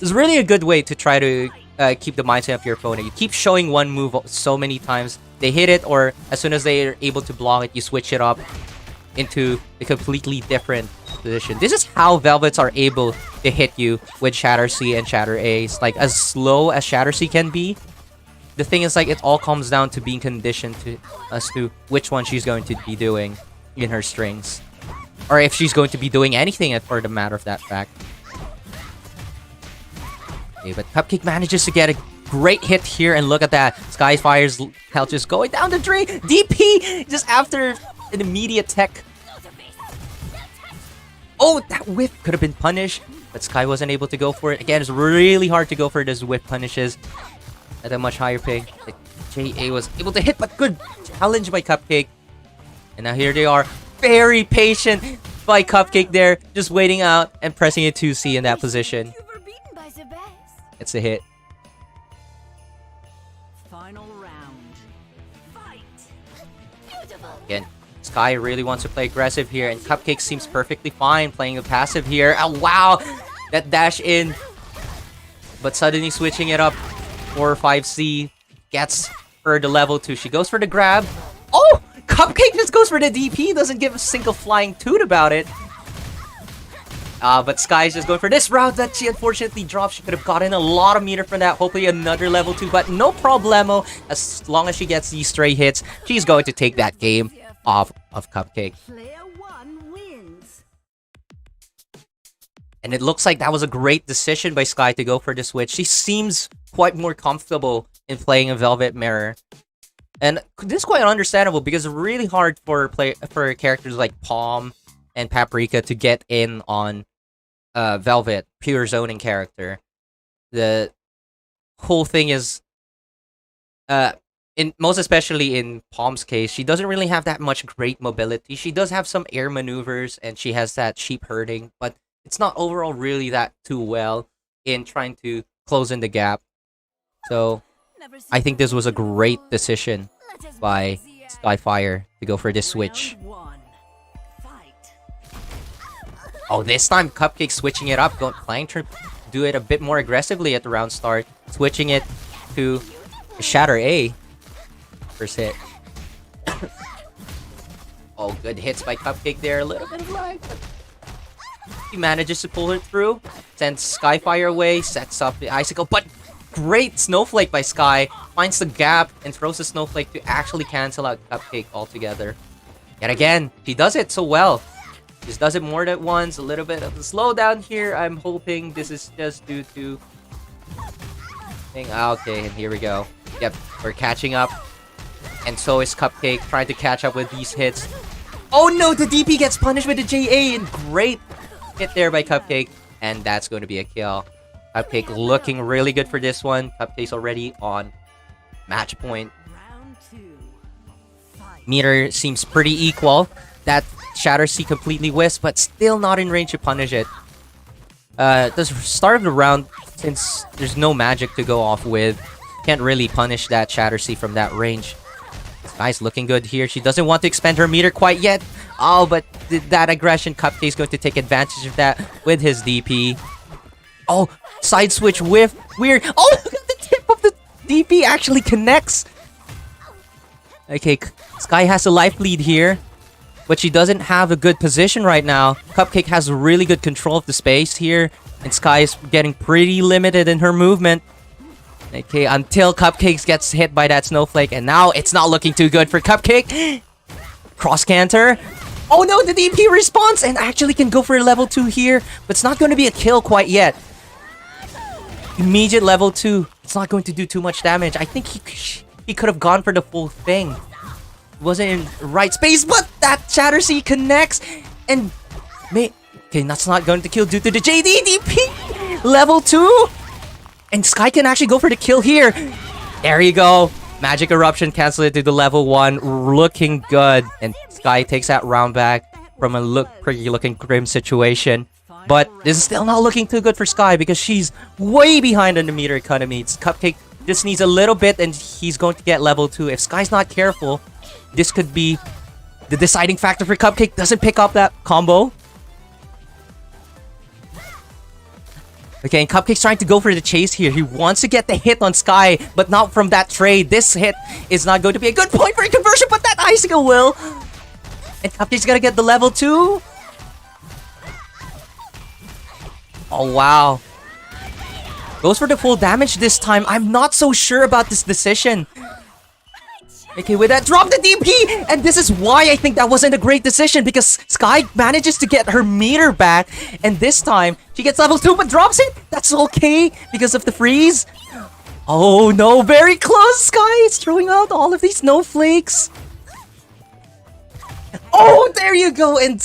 It's really a good way to try to keep the mindset of your opponent. You keep showing one move so many times, they hit it, or as soon as they are able to block it, you switch it up into a completely different position. This is how Velvets are able to hit you with Shatter C and Shatter A's. Like, as slow as Shatter C can be, the thing is, like, it all comes down to being conditioned as to which one she's going to be doing in her strings. Or if she's going to be doing anything for the matter of that fact. Okay, but Cupcake manages to get a great hit here, and look at that. Skyfire's health just going down the drain. DP just after an immediate tech. Oh, that whiff could have been punished, but Sky wasn't able to go for it. Again, it's really hard to go for those whiff punishes at a much higher ping. Like, JA was able to hit, but good challenge by Cupcake. And now here they are, very patient by Cupcake there, just waiting out and pressing a 2C in that position. It's a hit. Final round. Fight. Again, Sky really wants to play aggressive here, and Cupcake seems perfectly fine playing a passive here. Oh, wow! That dash in. But suddenly switching it up for 5C. Gets her to level 2. She goes for the grab. Oh! Cupcake just goes for the DP. Doesn't give a single flying toot about it. But Sky's just going for this route that she unfortunately dropped. She could have gotten a lot of meter from that. Hopefully another level 2, but no problemo. As long as she gets these stray hits, she's going to take that game off of Cupcake. Player 1 wins. And it looks like that was a great decision by Sky to go for the switch. She seems quite more comfortable in playing a Velvet Mirror. And this is quite understandable because it's really hard for characters like Palm and Paprika to get in on Velvet, pure zoning character. The whole thing is, most especially in Palm's case, she doesn't really have that much great mobility. She does have some air maneuvers and she has that sheep herding, but it's not overall really that too well in trying to close in the gap. So I think this was a great decision by Skyfire to go for this switch. Round one. Fight. Oh, this time Cupcake switching it up, playing to do it a bit more aggressively at the round start, switching it to Shatter A. First hit. Oh, good hits by Cupcake there. A little bit of lag, but he manages to pull it through. Sends Skyfire away, sets up the Icicle, but great Snowflake by Sky. Finds the gap and throws the Snowflake to actually cancel out Cupcake altogether. Yet again, she does it so well. Just does it more than once. A little bit of a slowdown here. I'm hoping this is just due to... Okay, and here we go. Yep, we're catching up. And so is Cupcake, trying to catch up with these hits. Oh no, the DP gets punished with the JA, and great hit there by Cupcake. And that's going to be a kill. Cupcake looking really good for this one. Cupcake's already on match point. Round two. Fight. Meter seems pretty equal. That Shatter C completely whiffs, but still not in range to punish it. The start of the round, since there's no magic to go off with, can't really punish that Shatter C from that range. Sky's looking good here. She doesn't want to expand her meter quite yet. Oh, but that aggression, Cupcake's going to take advantage of that with his DP. Oh, side switch whiff. Weird. Oh, look at the tip of the DP actually connects. Okay, Sky has a life lead here, but she doesn't have a good position right now. Cupcake has really good control of the space here, and Sky is getting pretty limited in her movement. Okay, until Cupcake gets hit by that Snowflake, and now it's not looking too good for Cupcake. Cross canter. Oh no, the DP response, and actually can go for a level 2 here, but it's not going to be a kill quite yet. Immediate level 2. It's not going to do too much damage. I think he could have gone for the full thing. Wasn't in the right space, but that Shatter C connects, and okay, that's not going to kill due to the JD DP. Level 2. And Sky can actually go for the kill here. There you go. Magic Eruption cancel it to the level 1. Looking good. And Sky takes that round back from a pretty looking grim situation. But this is still not looking too good for Sky because she's way behind on the meter economy. Cupcake just needs a little bit and he's going to get level 2. If Sky's not careful, this could be the deciding factor for Cupcake. Doesn't pick up that combo. Okay, and Cupcake's trying to go for the chase here. He wants to get the hit on Sky, but not from that trade. This hit is not going to be a good point for a conversion, but that Icicle will. And Cupcake's gonna get the level 2. Oh, wow. Goes for the full damage this time. I'm not so sure about this decision. Okay, with that, drop the DP! And this is why I think that wasn't a great decision, because Sky manages to get her meter back, and this time, she gets level 2 but drops it! That's okay, because of the freeze. Oh no, very close! Sky is throwing out all of these snowflakes. Oh, there you go! And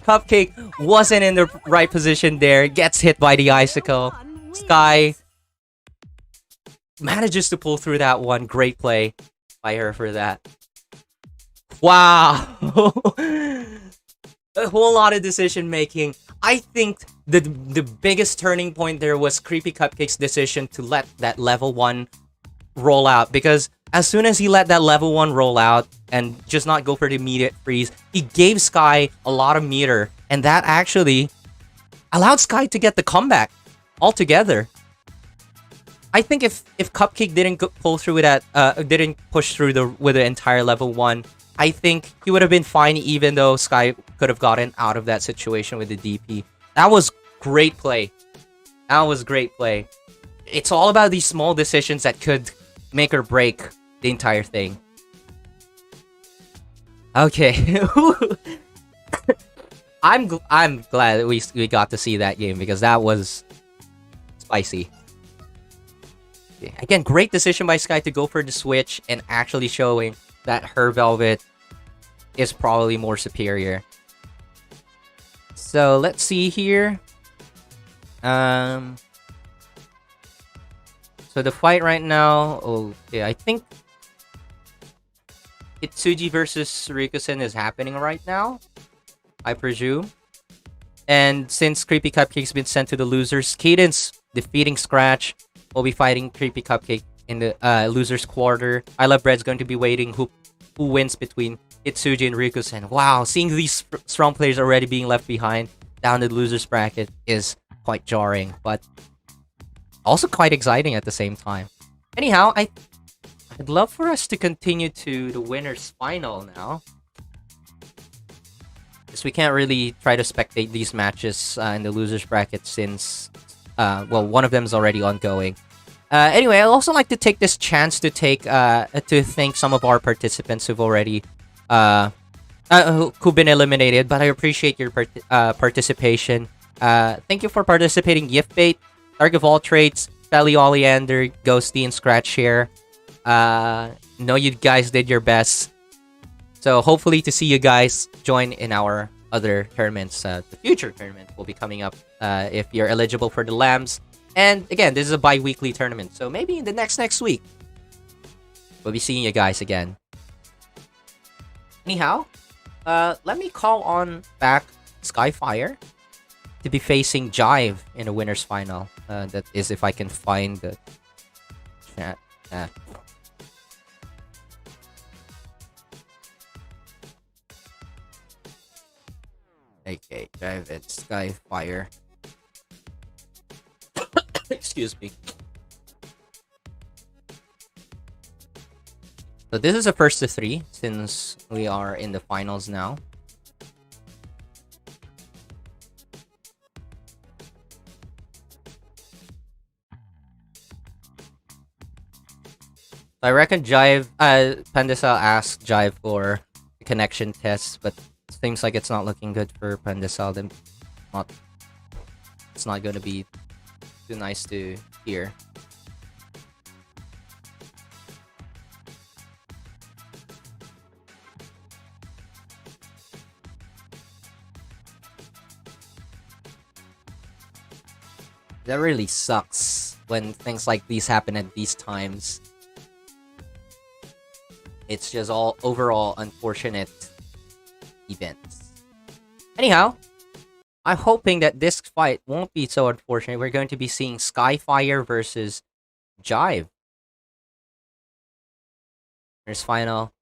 Cupcake wasn't in the right position there, gets hit by the Icicle. Sky manages to pull through that one. Great play by her for that. Wow. A whole lot of decision making. I think the biggest turning point there was Creepy Cupcake's decision to let that level 1 roll out, because as soon as he let that level 1 roll out and just not go for the immediate freeze, he gave Sky a lot of meter, and that actually allowed Sky to get the comeback altogether. I think if Cupcake didn't pull through with that, didn't push through with the entire level 1, I think he would have been fine, even though Sky could have gotten out of that situation with the DP. That was great play. That was great play. It's all about these small decisions that could make or break the entire thing. Okay. I'm glad that we got to see that game, because that was spicy. Again, great decision by Sky to go for the switch and actually showing that her Velvet is probably more superior. So let's see here. So the fight right now, okay, I think Itsuji versus Ryukosen is happening right now, I presume. And since Creepy Cupcake's been sent to the losers, Kheydinss defeating Scratch will be fighting Creepy Cupcake in the losers quarter. I Love Bread's going to be waiting. who wins between Hitsuji and Ryukosen. Wow, seeing these strong players already being left behind down the losers bracket is quite jarring, but also quite exciting at the same time. Anyhow, I'd love for us to continue to the winners final now, because we can't really try to spectate these matches in the losers bracket since well, one of them is already ongoing. Anyway, I'd also like to take this chance to thank some of our participants who've already who've been eliminated, but I appreciate your participation. Thank you for participating, Giftbait, ꜱథdyɪᴇ-ꜰᴇ, Belly Oleander, Ghosty, and Scratch Share. Know you guys did your best. So hopefully to see you guys join in our other tournaments. The future tournament will be coming up if you're eligible for the Lambs. And again, this is a bi-weekly tournament, so maybe in the next week we'll be seeing you guys again. Anyhow, let me call on back Skyfire to be facing Jive in the winners final. That is, if I can find the chat. Okay, Jive and Skyfire. Excuse me. So this is a first to 3 since we are in the finals now. I reckon Jive, Pandesal asked Jive for a connection test, but it seems like it's not looking good for Pandesal. Then it's not going to be too nice to hear. That really sucks when things like these happen at these times. It's just all overall unfortunate events. Anyhow, I'm hoping that this fight won't be so unfortunate. We're going to be seeing Skyfire versus Jive. There's final.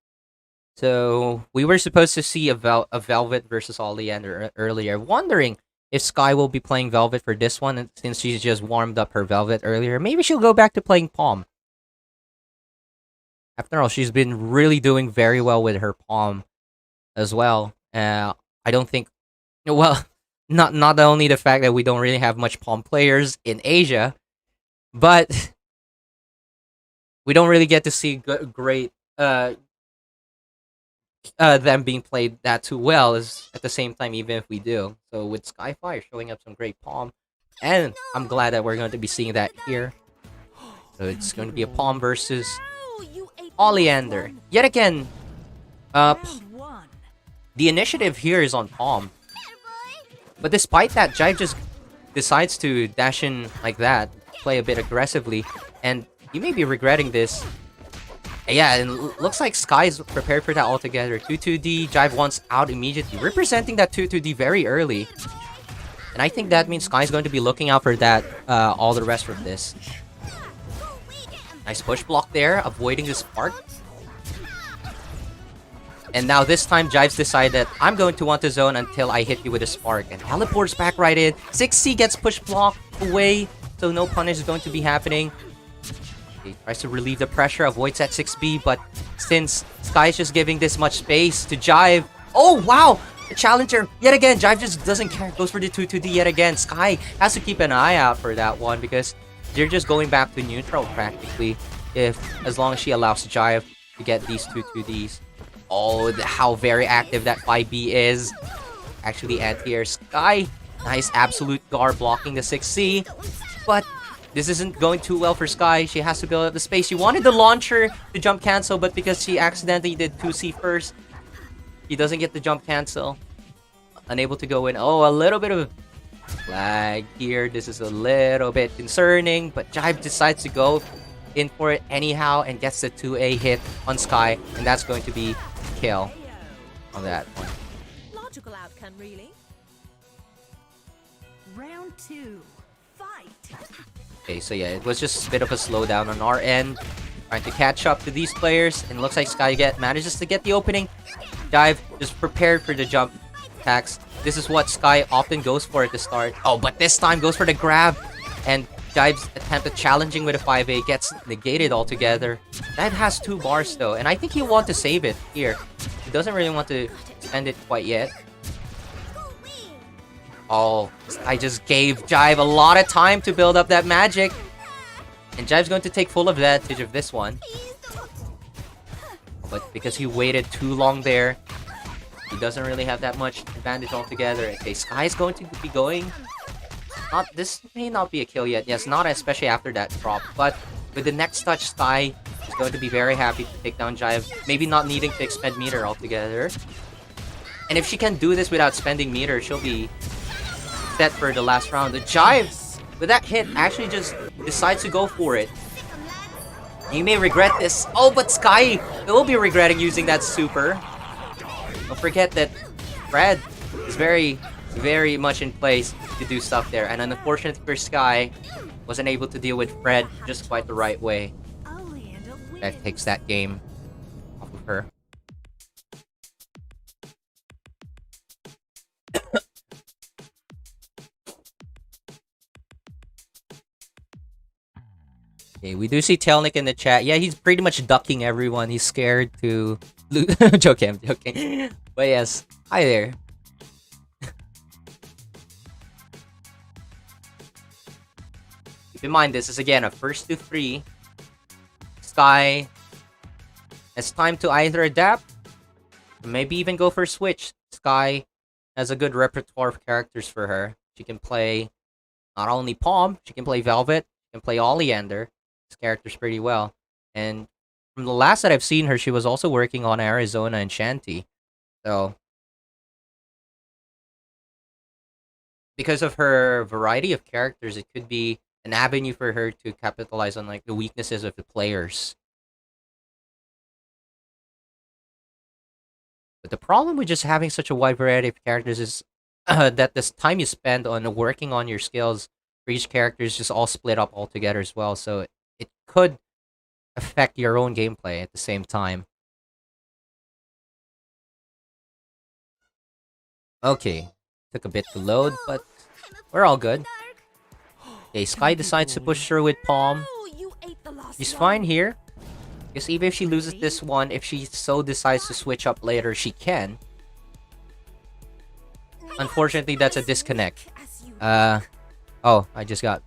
So we were supposed to see a Velvet versus Oleander earlier. Wondering if Sky will be playing Velvet for this one, since she's just warmed up her Velvet earlier. Maybe she'll go back to playing Palm. After all, she's been really doing very well with her Palm as well. I don't think... Well, not only the fact that we don't really have much Palm players in Asia, but we don't really get to see great... them being played that too well is at the same time, even if we do. So with Skyfire showing up some great Palm, and I'm glad that we're going to be seeing that here. So it's going to be a Palm versus Oleander. Yet again, the initiative here is on Palm. But despite that, Jive just decides to dash in like that, play a bit aggressively, and you may be regretting this. Yeah, and looks like Sky's prepared for that altogether. 2-2D, Jive wants out immediately, representing that 2-2D very early. And I think that means Sky's going to be looking out for that all the rest of this. Nice push block there, avoiding the spark. And now this time, Jive's decided, I'm going to want to zone until I hit you with a spark. And teleports back right in. 6C gets push blocked away, so no punish is going to be happening. He tries to relieve the pressure, avoids that 6B, but since Sky's just giving this much space to Jive... Oh, wow! The challenger, yet again, Jive just doesn't care, goes for the 2-2D yet again. Sky has to keep an eye out for that one, because they're just going back to neutral, practically, as long as she allows Jive to get these 2-2Ds. Oh, how very active that 5B is. Actually, anti-air Sky. Nice absolute guard blocking the 6C, but... this isn't going too well for Sky. She has to build up the space. She wanted the launcher to jump cancel, but because she accidentally did 2C first, he doesn't get the jump cancel. Unable to go in. Oh, a little bit of lag here. This is a little bit concerning, but Jive decides to go in for it anyhow and gets the 2A hit on Sky, and that's going to be kill on that one. Logical outcome, really. Round 2. Fight. Okay, so yeah, it was just a bit of a slowdown on our end. Trying to catch up to these players, and looks like Sky manages to get the opening. Jive just prepared for the jump attacks. This is what Sky often goes for at the start. Oh, but this time goes for the grab, and Jive's attempt at challenging with a 5A gets negated altogether. Jive has 2 bars though, and I think he'll want to save it here. He doesn't really want to spend it quite yet. Oh, I just gave Jive a lot of time to build up that magic. And Jive's going to take full advantage of this one. But because he waited too long there, he doesn't really have that much advantage altogether. Okay, Sky's going to be going. This may not be a kill yet. Yes, not especially after that drop. But with the next touch, Sky is going to be very happy to take down Jive. Maybe not needing to expend meter altogether. And if she can do this without spending meter, she'll be set for the last round. The Jive, with that hit, actually just decides to go for it. You may regret this. Oh, but Sky will be regretting using that super. Don't forget that Fred is very, very much in place to do stuff there. And unfortunately for Sky, wasn't able to deal with Fred just quite the right way. That takes that game off of her. Okay, we do see Telnik in the chat. Yeah, he's pretty much ducking everyone. He's scared to lose. I'm joking. But yes, hi there. Keep in mind, this is again a first to 3. Sky has time to either adapt, or maybe even go for a switch. Sky has a good repertoire of characters for her. She can play not only Palm, she can play Velvet, she can play Oleander. Characters pretty well, and from the last that I've seen her, she was also working on Arizona and Shanty. So because of her variety of characters, it could be an avenue for her to capitalize on like the weaknesses of the players. But the problem with just having such a wide variety of characters is that this time you spend on working on your skills for each character is just all split up altogether as well. So it could affect your own gameplay at the same time. Okay, took a bit to load, but we're all good. Okay, Sky decides to push through with Palm. She's fine here. Because even if she loses this one, if she so decides to switch up later, she can. Unfortunately, that's a disconnect. Oh, I just got...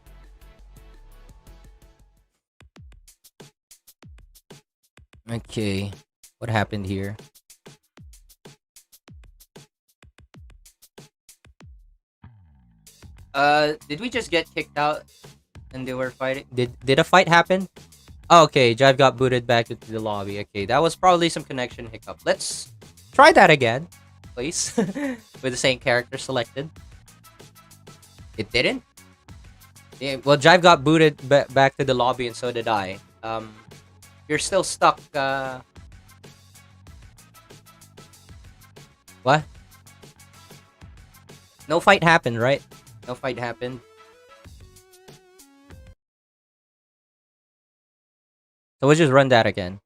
Okay, what happened here? Did we just get kicked out and they were fighting? Did a fight happen? Oh, okay, Jive got booted back into the lobby. Okay, that was probably some connection hiccup. Let's try that again, please. With the same character selected. It didn't? Yeah, well, Jive got booted back to the lobby and so did I. You're still stuck, What? No fight happened, right? No fight happened. So we'll just run that again.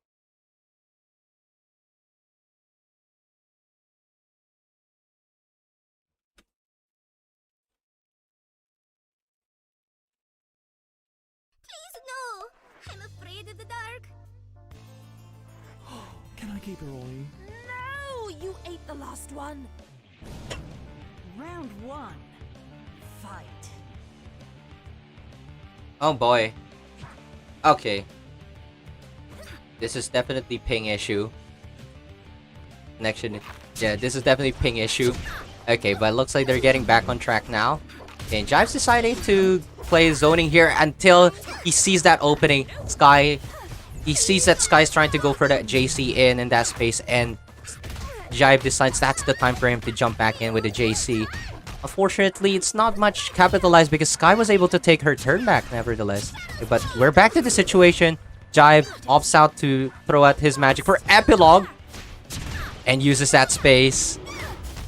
Please, no! I'm afraid of the dark. Can I keep her away? No! You ate the last one. Round 1. Fight. Oh boy. Okay. This is definitely ping issue. Connection. Yeah, this is definitely ping issue. Okay, but it looks like they're getting back on track now. Okay, and Jive's deciding to play zoning here until he sees that opening. Sky. He sees that Sky's trying to go for that JC in that space, and Jive decides that's the time for him to jump back in with the JC. Unfortunately, it's not much capitalized because Sky was able to take her turn back nevertheless. But we're back to the situation. Jive opts out to throw out his magic for Epilogue and uses that space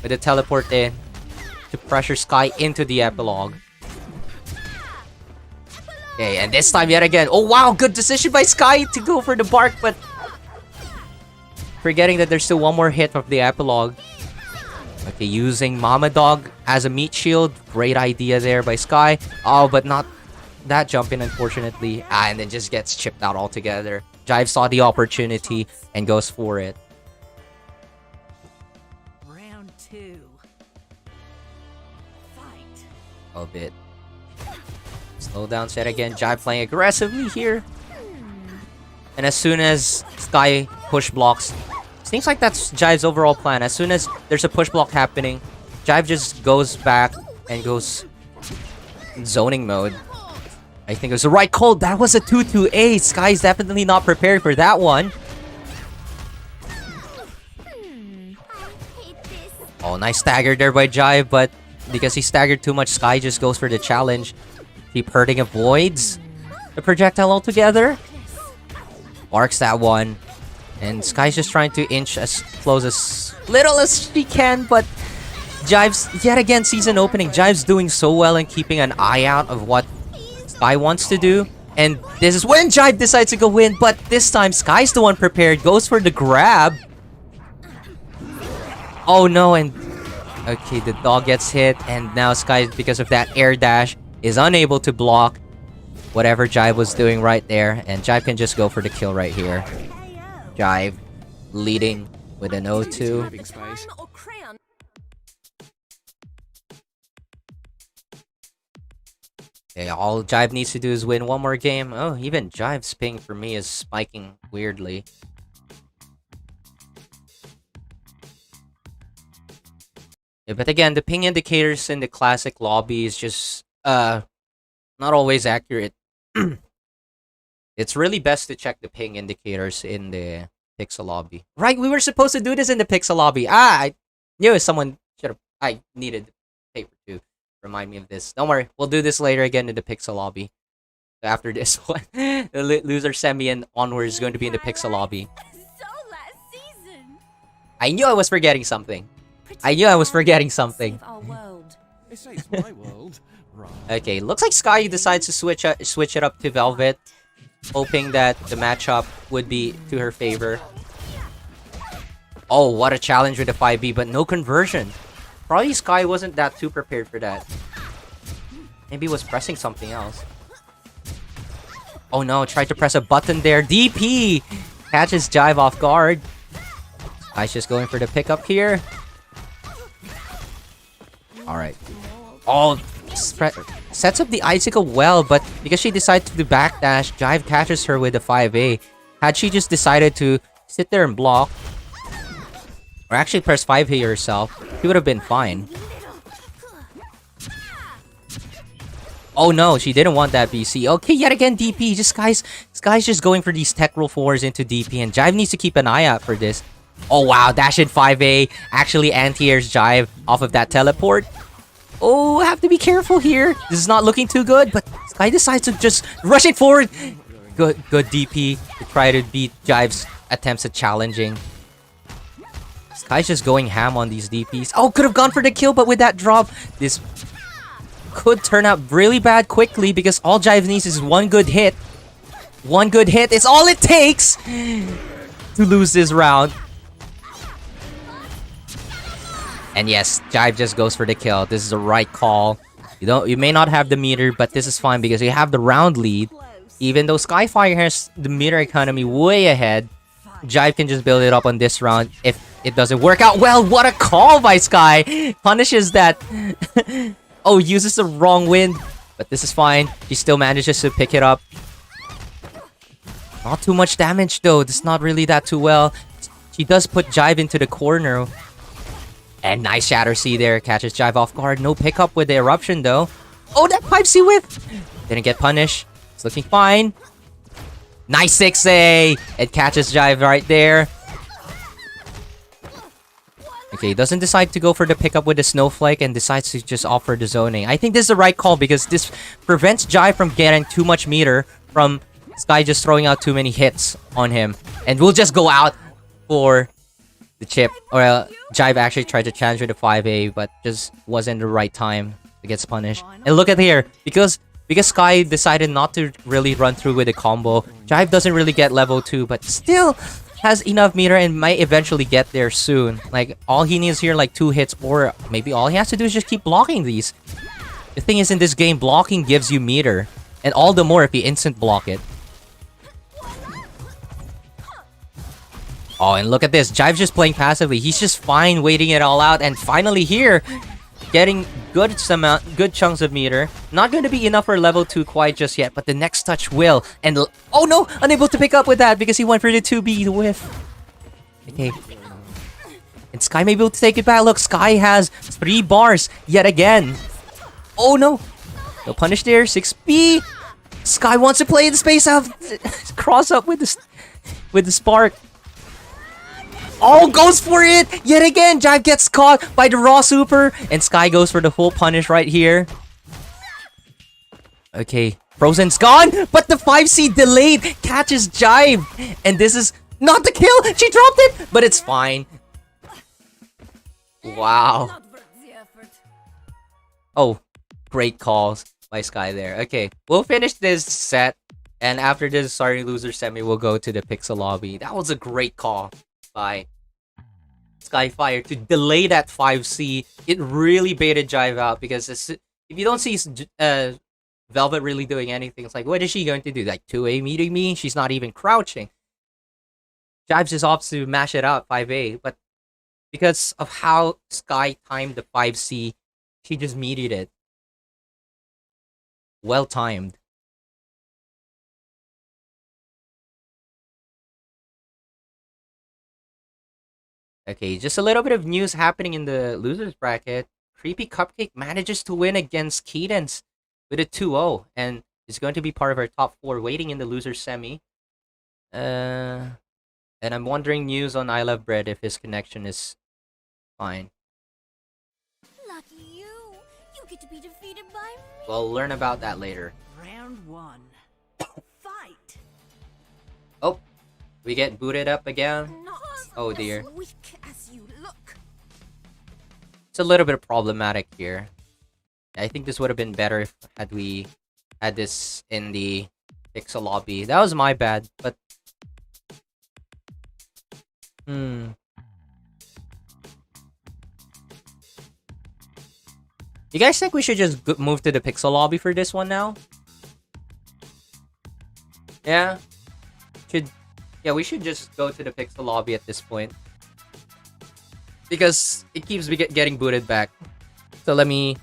with a teleport in to pressure Sky into the Epilogue. Okay, and this time yet again. Oh wow, good decision by Sky to go for the bark, but forgetting that there's still one more hit of the epilogue. Okay, using Mama Dog as a meat shield. Great idea there by Sky. Oh, but not that jump in, unfortunately. And then just gets chipped out altogether. Jive saw the opportunity and goes for it. Round 2. Fight. A bit. Slow down set again. Jive playing aggressively here. And as soon as Sky push blocks, seems like that's Jive's overall plan. As soon as there's a push block happening, Jive just goes back and goes zoning mode. I think it was the right call. That was a 2-2-A. Sky's definitely not prepared for that one. Oh, nice stagger there by Jive, but because he staggered too much, Sky just goes for the challenge. Keep hurting, avoids the projectile altogether. Arcs that one. And Sky's just trying to inch as close as little as she can, but Jive's, yet again, season opening. Jive's doing so well in keeping an eye out of what Sky wants to do. And this is when Jive decides to go in, but this time Sky's the one prepared, goes for the grab. Oh no, and okay, the dog gets hit, and now Sky, because of that air dash, is unable to block whatever Jive was doing right there, and Jive can just go for the kill right here. Jive leading with an 0-2. Okay, all Jive needs to do is win one more game. Oh, even Jive's ping for me is spiking weirdly. Yeah, but again, the ping indicators in the classic lobby is just not always accurate. It's really best to check the ping indicators in the Pixel lobby. Right, we were supposed to do this in the Pixel lobby. I knew someone should have. I needed paper to remind me of this. Don't worry, we'll do this later again in the Pixel lobby. After this one, the loser semi and onwards is going to be in the Pixel lobby. I knew I was forgetting something. I knew I was forgetting something. It saves my world. Right. Okay, looks like Sky decides to switch it up to Velvet, hoping that the matchup would be to her favor. Oh, what a challenge with the 5B, but no conversion. Probably Sky wasn't that too prepared for that. Maybe he was pressing something else. Oh no, tried to press a button there. DP! Catches Jive off guard. Sky's just going for the pickup here. Alright. Oh, sets up the icicle well, but because she decided to do backdash, Jive catches her with the 5A. Had she just decided to sit there and block, or actually press 5A herself, she would have been fine. Oh no, she didn't want that BC. Okay, yet again DP. Sky's just going for these tech roll 4s into DP, and Jive needs to keep an eye out for this. Oh wow, dash in 5A. Actually anti-airs Jive off of that teleport. Oh, have to be careful here. This is not looking too good, but Sky decides to just rush it forward. Good DP to try to beat Jive's attempts at challenging. Sky's just going ham on these DPs. Oh, could have gone for the kill, but with that drop, this could turn out really bad quickly because all Jive needs is one good hit. One good hit is all it takes to lose this round. And yes, Jive just goes for the kill. This is the right call. You may not have the meter, but this is fine because you have the round lead. Even though Skyfire has the meter economy way ahead, Jive can just build it up on this round if it doesn't work out well. What a call by Sky! Punishes that. Oh, uses the wrong wind, but this is fine. She still manages to pick it up. Not too much damage though. It's not really that too well. She does put Jive into the corner. And nice Shatter C there. Catches Jive off guard. No pickup with the eruption though. Oh, that 5C whiff! Didn't get punished. It's looking fine. Nice 6A! It catches Jive right there. Okay, doesn't decide to go for the pickup with the Snowflake and decides to just offer the zoning. I think this is the right call because this prevents Jive from getting too much meter from Sky just throwing out too many hits on him. And we'll just go out for the chip. Or Jive actually tried to challenge with the 5A, but just wasn't the right time. It gets punished. And look at here, because because Sky decided not to really run through with the combo, Jive doesn't really get level 2, but still has enough meter and might eventually get there soon. Like, all he needs here, like 2 hits, or maybe all he has to do is just keep blocking these. The thing is, in this game, blocking gives you meter. And all the more if you instant block it. Oh, and look at this. Jive's just playing passively. He's just fine waiting it all out. And finally here, getting good chunks of meter. Not going to be enough for level 2 quite just yet, but the next touch will. And oh no! Unable to pick up with that because he went for the 2B whiff. Okay. And Sky may be able to take it back. Look, Sky has 3 bars yet again. Oh no! No punish there. 6B. Sky wants to play the space out. Cross up with the spark. Oh, goes for it! Yet again, Jive gets caught by the raw super. And Sky goes for the full punish right here. Okay, Frozen's gone! But the 5C delayed catches Jive. And this is not the kill! She dropped it! But it's fine. Wow. Oh, great calls by Sky there. Okay, we'll finish this set. And after this sorry loser semi, we'll go to the Pixel lobby. That was a great call by Skyfire to delay that 5C. It really baited Jive out because if you don't see Velvet really doing anything, it's like, what is she going to do? Like 2A meeting me? She's not even crouching. Jive just opts to mash it out 5A, but because of how Sky timed the 5C, she just meted it. Well timed. Okay, just a little bit of news happening in the losers bracket. Creepy Cupcake manages to win against Kheydinss with a 2-0 and is going to be part of our top 4 waiting in the losers semi. And I'm wondering news on I Love Bread if his connection is fine. Lucky you. You get to be defeated by me. We'll learn about that later. Round 1. Fight. Oh, we get booted up again. Not Oh dear. as weak as you look. It's a little bit problematic here. I think this would have been better if had we had this in the Pixel lobby. That was my bad, but you guys think we should just move to the Pixel lobby for this one now? Yeah? Yeah, we should just go to the Pixel lobby at this point. Because it keeps getting booted back. So let me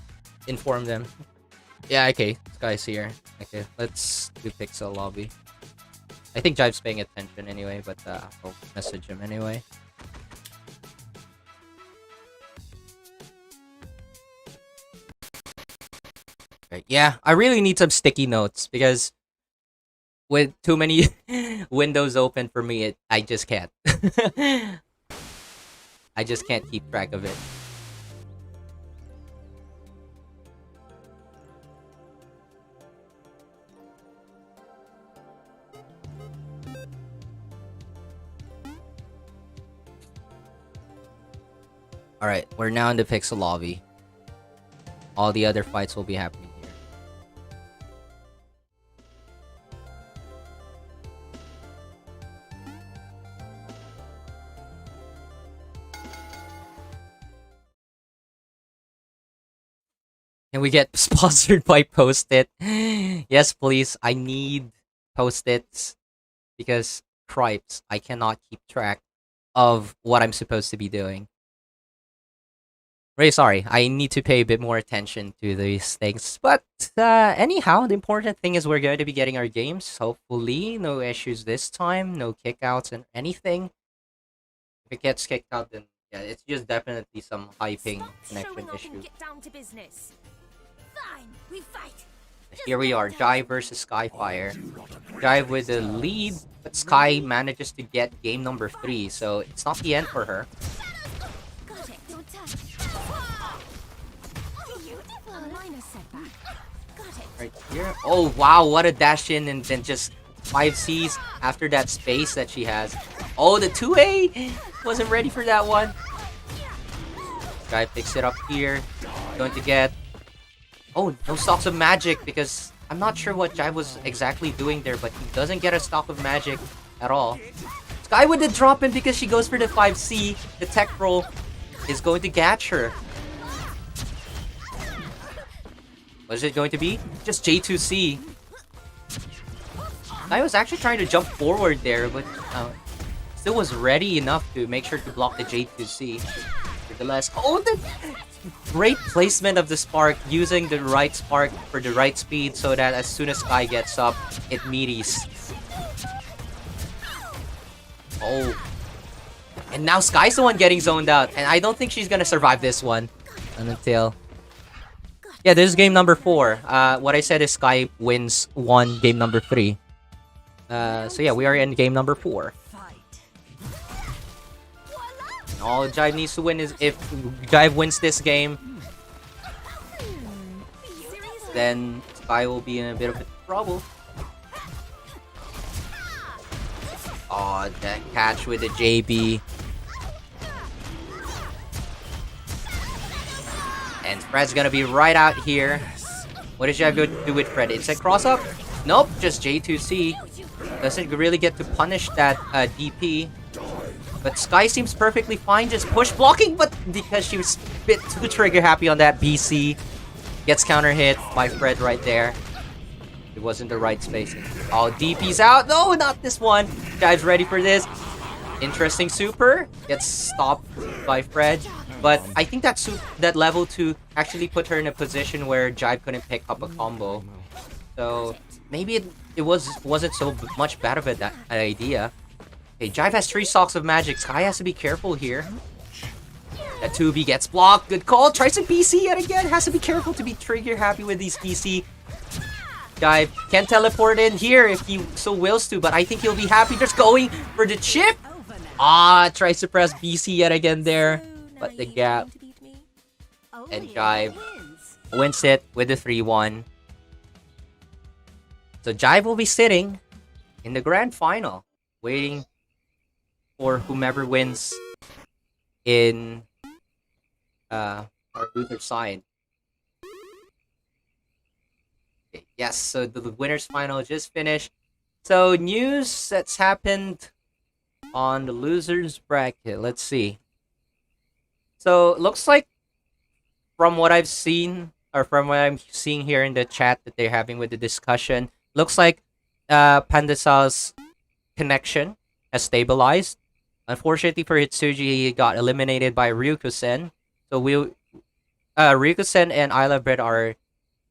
inform them. Yeah, okay. This guy's here. Okay, let's do Pixel lobby. I think Jive's paying attention anyway, but I'll message him anyway. Right, yeah, I really need some sticky notes because with too many windows open for me, I just can't. I just can't keep track of it. Alright, we're now in the Pixel lobby. All the other fights will be happening here. Can we get sponsored by Post-it? Yes, please. I need Post-its. Because, cripes, I cannot keep track of what I'm supposed to be doing. Really sorry, I need to pay a bit more attention to these things. But anyhow, the important thing is we're going to be getting our games. Hopefully, no issues this time, no kickouts and anything. If it gets kicked out, then yeah, it's just definitely some hyping connection issue. Fine, we fight. Here we are, Jive versus Skyfire. Jive with the lead, but Sky manages to get game number 3, so it's not the end for her. Got it. Don't touch. Beautiful. Minor setback. Got it. Right here. Oh wow, what a dash in and then just 5Cs after that space that she has. Oh, the 2A wasn't ready for that one. Guy picks it up here. Going to get. Oh, no stocks of magic because I'm not sure what Jive was exactly doing there, but he doesn't get a stock of magic at all. Sky with the drop in because she goes for the 5C. The tech roll is going to catch her. What is it going to be? Just J2C. I was actually trying to jump forward there, but still was ready enough to make sure to block the J2C. Nevertheless, oh, the great placement of the spark, using the right spark for the right speed so that as soon as Sky gets up, it meaties. Oh. And now Sky's the one getting zoned out, and I don't think she's gonna survive this one until... Yeah, this is game number 4. What I said is Sky wins 1, game number 3. So yeah, we are in game number 4. All Jive needs to win is if Jive wins this game, then Sky will be in a bit of trouble. Oh, that catch with the JB. And Fred's gonna be right out here. What does Jive go do with Fred? It's a cross up? Nope, just J2C. Doesn't really get to punish that DP. But Sky seems perfectly fine, just push blocking, but because she was a bit too trigger happy on that BC, gets counter hit by Fred right there. It wasn't the right spacing. Oh, DP's out. No, not this one. Jive's ready for this. Interesting super. Gets stopped by Fred. But I think that level 2 actually put her in a position where Jive couldn't pick up a combo. So maybe it wasn't so much bad of an idea. Okay, Jive has 3 stocks of magic. Sky has to be careful here. That 2B gets blocked. Good call. Tries to PC yet again. Has to be careful to be trigger happy with these PC. Jive can teleport in here if he so wills to, but I think he'll be happy just going for the chip. Ah, tries to press BC yet again there. But the gap. And Jive wins it with the 3-1. So Jive will be sitting in the grand final, waiting for whomever wins in our loser side. Okay, yes, so the winners final just finished. So news that's happened on the losers bracket. Let's see. So looks like from what I've seen, or from what I'm seeing here in the chat that they're having with the discussion, looks like Pandesal's connection has stabilized. Unfortunately for Hitsuji, he got eliminated by Ryukosen. So Ryukosen and ꜱᴇ are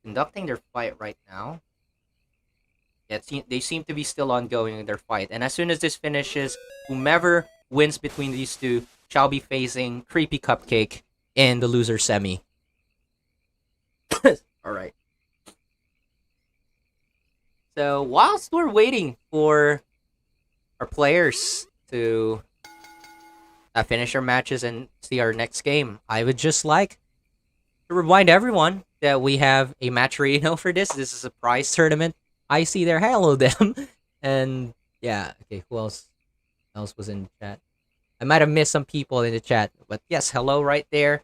conducting their fight right now. Yeah, they seem to be still ongoing in their fight. And as soon as this finishes, whomever wins between these two shall be facing Creepy Cupcake in the loser semi. Alright. So whilst we're waiting for our players to finish our matches and see our next game, I would just like to remind everyone that we have a match arena for this. This is a prize tournament. I see there. Hello, them. And yeah, okay, who else was in the chat? I might have missed some people in the chat, but yes, hello right there.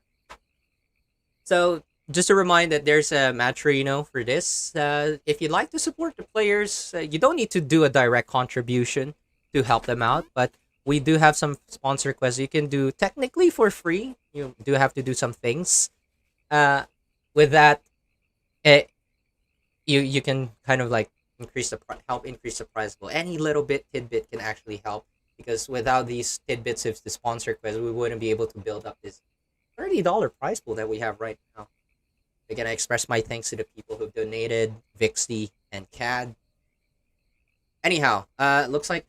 So just a reminder that there's a match arena for this. If you'd like to support the players, you don't need to do a direct contribution to help them out, but we do have some sponsor quests you can do technically for free. You do have to do some things. With that, you can kind of like help increase the prize pool. Any little tidbit can actually help, because without these tidbits of the sponsor quest, we wouldn't be able to build up this $30 prize pool that we have right now. Again, I express my thanks to the people who donated, Vixie and CAD. Anyhow, looks like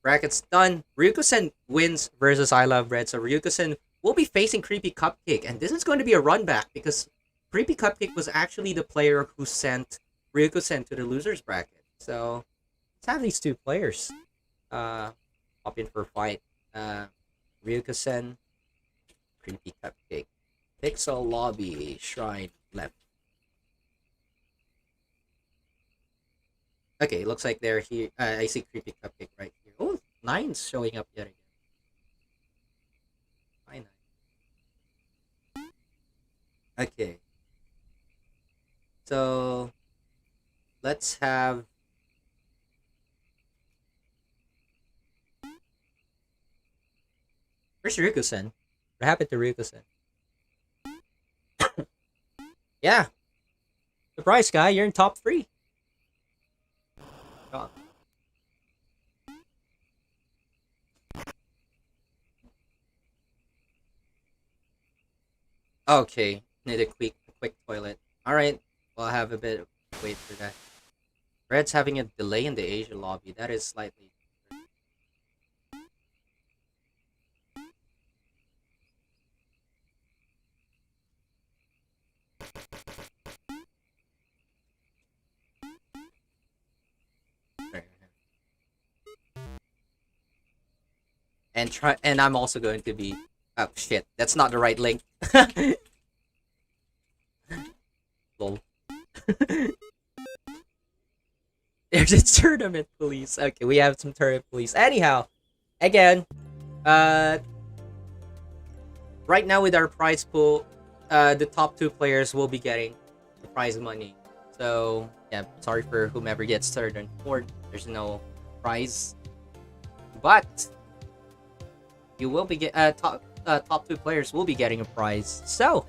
bracket's done. Ryukosen wins versus ꜱᴇ. So Ryukosen will be facing Creepy Cupcake, and this is going to be a run back because Creepy Cupcake was actually the player who sent Ryukosen to the losers bracket. So let's have these two players pop in for a fight. Ryukosen, Creepy Cupcake. Pixel lobby, shrine left. Okay, looks like they're here. I see Creepy Cupcake right here. Oh, 9's showing up yet again. Hi, 9. Okay. So let's have... Where's Ryukosen? What happened to Ryukosen? Yeah. Surprise, guy. You're in top 3. God. Okay. Need a quick toilet. Alright. We'll have a bit of wait for that. Red's having a delay in the Asia lobby. That is slightly... And I'm also going to be... Oh shit, that's not the right link. Lol. There's a tournament police. Okay, we have some tournament police. Anyhow, again, right now with our prize pool, the top 2 players will be getting the prize money. So yeah, sorry for whomever gets third and fourth. There's no prize, but you will be top 2 players will be getting a prize. So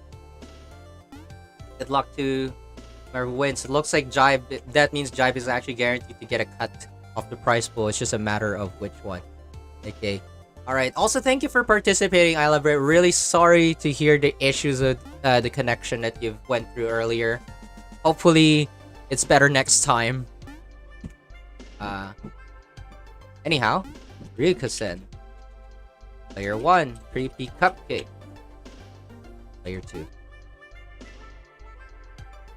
good luck to whoever wins. It looks like Jive. That means Jive is actually guaranteed to get a cut of the prize pool. It's just a matter of which one. Okay. Alright. Also, thank you for participating. I love it. Really sorry to hear the issues with the connection that you've went through earlier. Hopefully, it's better next time. Anyhow, Ryukosen. Player 1, Creepy Cupcake. Player 2.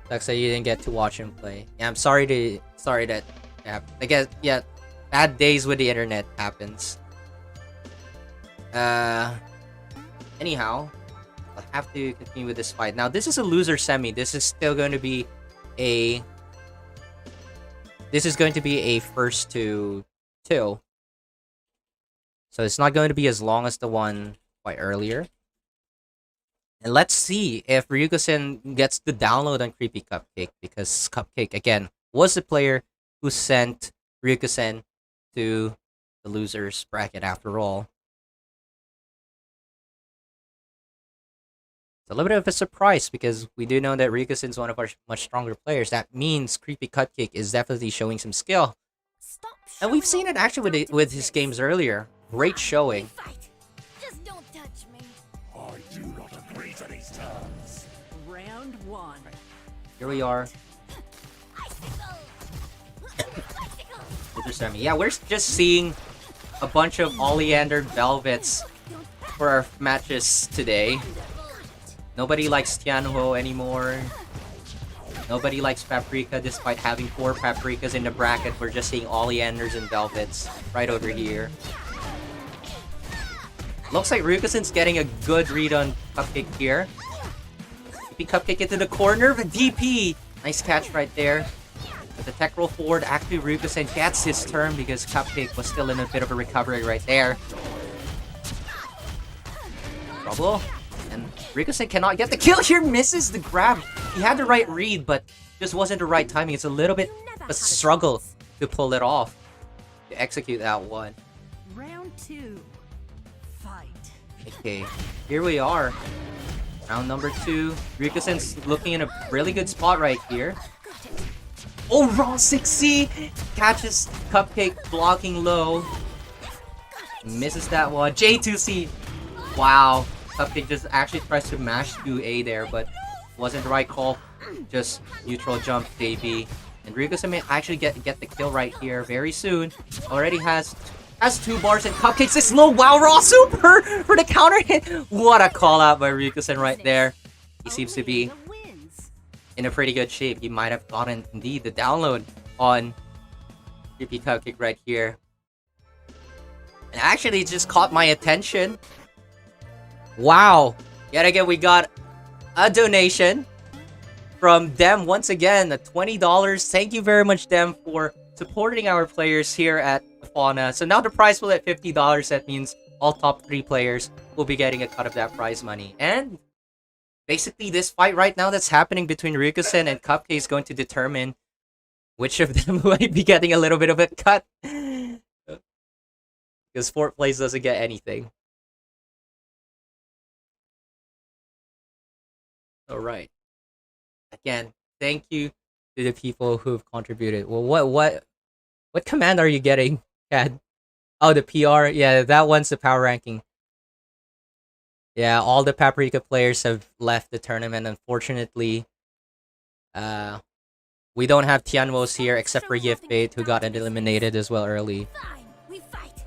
Sucks that you didn't get to watch him play. Yeah, I'm sorry that I guess, yeah, bad days with the internet happens. Anyhow, I'll have to continue with this fight. Now, this is a loser semi. This is still going to be a first to 2. So it's not going to be as long as the one quite earlier. And let's see if Ryukosen gets the download on Creepy Cupcake, because Cupcake, again, was the player who sent Ryukosen to the losers bracket after all. It's a little bit of a surprise because we do know that Ryukosen is one of our much stronger players. That means Creepy Cupcake is definitely showing some skill. And we've seen it actually with his games earlier. Great showing. Just don't touch me. I do not agree to these terms. Round 1. Here we are. Yeah, we're just seeing a bunch of oleander velvets for our matches today. Nobody likes Tianhuo anymore. Nobody likes Paprika despite having 4 Paprikas in the bracket. We're just seeing oleanders and velvets right over here. Looks like Ryukosen's getting a good read on Cupcake here. Cupcake into the corner, the DP! Nice catch right there. With the tech roll forward, actually Ryukosen gets his turn because Cupcake was still in a bit of a recovery right there. Trouble. And Ryukosen cannot get the kill here, misses the grab. He had the right read, but just wasn't the right timing. It's a little bit of a struggle to pull it off, to execute that one. Round 2. Fight. Okay, here we are. Round number 2. Ryukosen's looking in a really good spot right here. Oh, raw 6C! Catches Cupcake blocking low. Misses that one. J2C! Wow. Cupcake just actually tries to mash 2A there, but wasn't the right call. Just neutral jump JB. And Ryukosen may actually get the kill right here very soon. Already has 2 bars and Cupcakes is low. Wow, raw super for the counter hit. What a call out by Ryukosen right there. He seems to be in a pretty good shape. He might have gotten indeed the download on Creepy Cupcake right here. And actually it just caught my attention. Wow. Yet again, we got a donation from Dem once again, $20. Thank you very much, Dem, for supporting our players here at Fauna. So now the prize pool at $50. That means all top 3 players will be getting a cut of that prize money. And basically, this fight right now that's happening between Ryukosen and Cupcake is going to determine which of them might be getting a little bit of a cut. Because 4th place doesn't get anything. Alright. Again, thank you to the people who've contributed. Well, what command are you getting, Cad? Oh, the PR? Yeah, that one's the power ranking. Yeah, all the Paprika players have left the tournament, unfortunately. We don't have Tianwos here, except for Yifbait, who got eliminated as well early. Fine, we fight.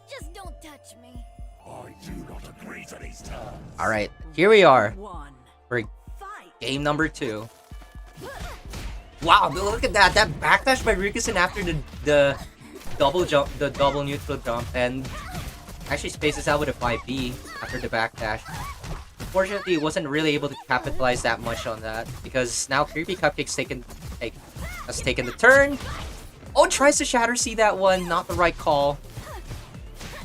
Just don't touch me. I do not agree to these terms. Alright, here we are One. for Fight. game number 2. Wow, look at that! That backdash by Ryukosen after the double jump, the double neutral jump, and actually spaces out with a 5B after the backdash. Unfortunately, he wasn't really able to capitalize that much on that because now Creepy Cupcake's has taken the turn. Oh, tries to shatter see that one, not the right call.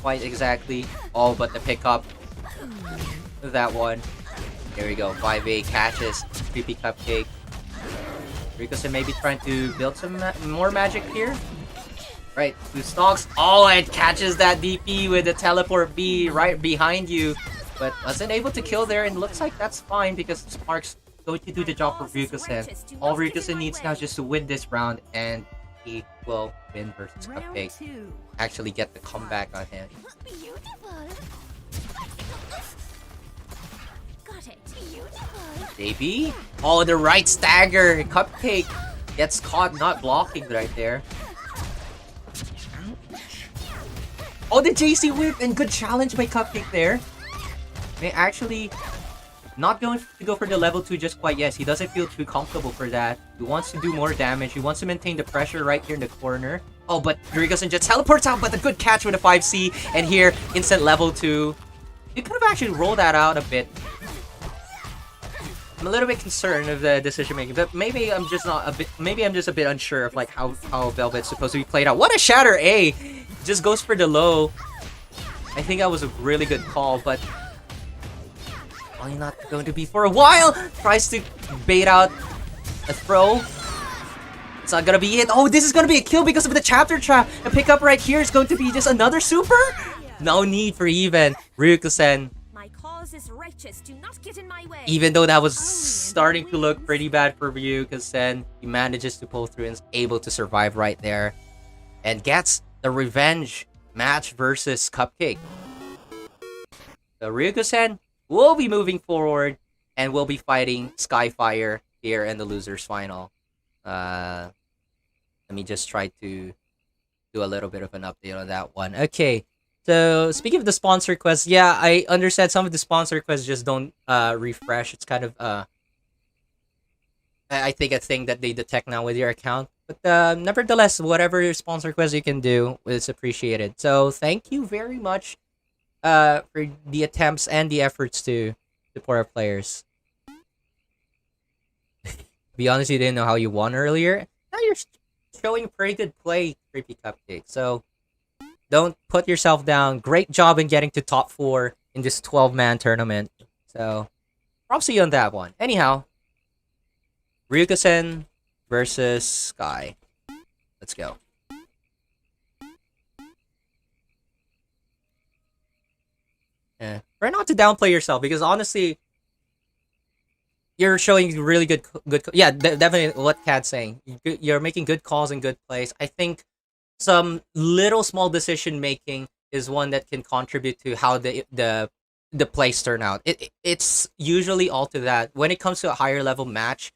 Quite exactly. Oh, but the pickup of that one. There we go. 5A catches Creepy Cupcake. Ryukosen maybe trying to build some more magic here. Right, 2 stocks. Oh, it catches that DP with the teleport B right behind you. But wasn't able to kill there, and looks like that's fine because Spark's going to do the job for Ryukosen. All Ryukosen needs now is just to win this round, and he will win versus Cupcake. Actually get the comeback on him. Got it. Beautiful. JB? Oh, the right stagger! Cupcake gets caught not blocking right there. Oh, the JC whip and good challenge by Cupcake there. May actually not going to go for the level 2 just quite yet. He doesn't feel too comfortable for that. He wants to do more damage. He wants to maintain the pressure right here in the corner. Oh, but Ryukosen just teleports out, but a good catch with a 5C. And here, instant level 2. You could have actually rolled that out a bit. I'm a little bit concerned of the decision making, but maybe I'm just not a bit. Maybe I'm just a bit unsure of like how Velvet's supposed to be played out. What a shatter A! Just goes for the low. I think that was a really good call, but probably not going to be for a while. Tries to bait out a throw. It's not gonna be it. Oh, this is gonna be a kill because of the chapter trap. A pickup right here is going to be just another super. No need for even Ryukosen. My cause is righteous. Do not get in my way. Even though that was starting to look pretty bad for Ryukosen, he manages to pull through and is able to survive right there. And gets the revenge match versus Cupcake. So Ryukosen will be moving forward and will be fighting Skyfire here in the losers final. Let me just try to do a little bit of an update on that one. Okay. So, speaking of the sponsor quests, yeah, I understand some of the sponsor quests just don't refresh. It's kind of, I think a thing that they detect now with your account. But nevertheless, whatever sponsor quest you can do is appreciated. So, thank you very much for the attempts and the efforts to support our players. To be honest, you didn't know how you won earlier. Now you're showing pretty good play, Creepy Cupcake. So, don't put yourself down. Great job in getting to top 4 in this 12-man tournament. So, props to you on that one. Anyhow, Ryukosen versus Sky. Let's go. Try not to downplay yourself because honestly, you're showing really good. Yeah, definitely what Cad's saying. You're making good calls and good plays. I think some little small decision making is one that can contribute to how the plays turn out. It's usually all to that. When it comes to a higher level match,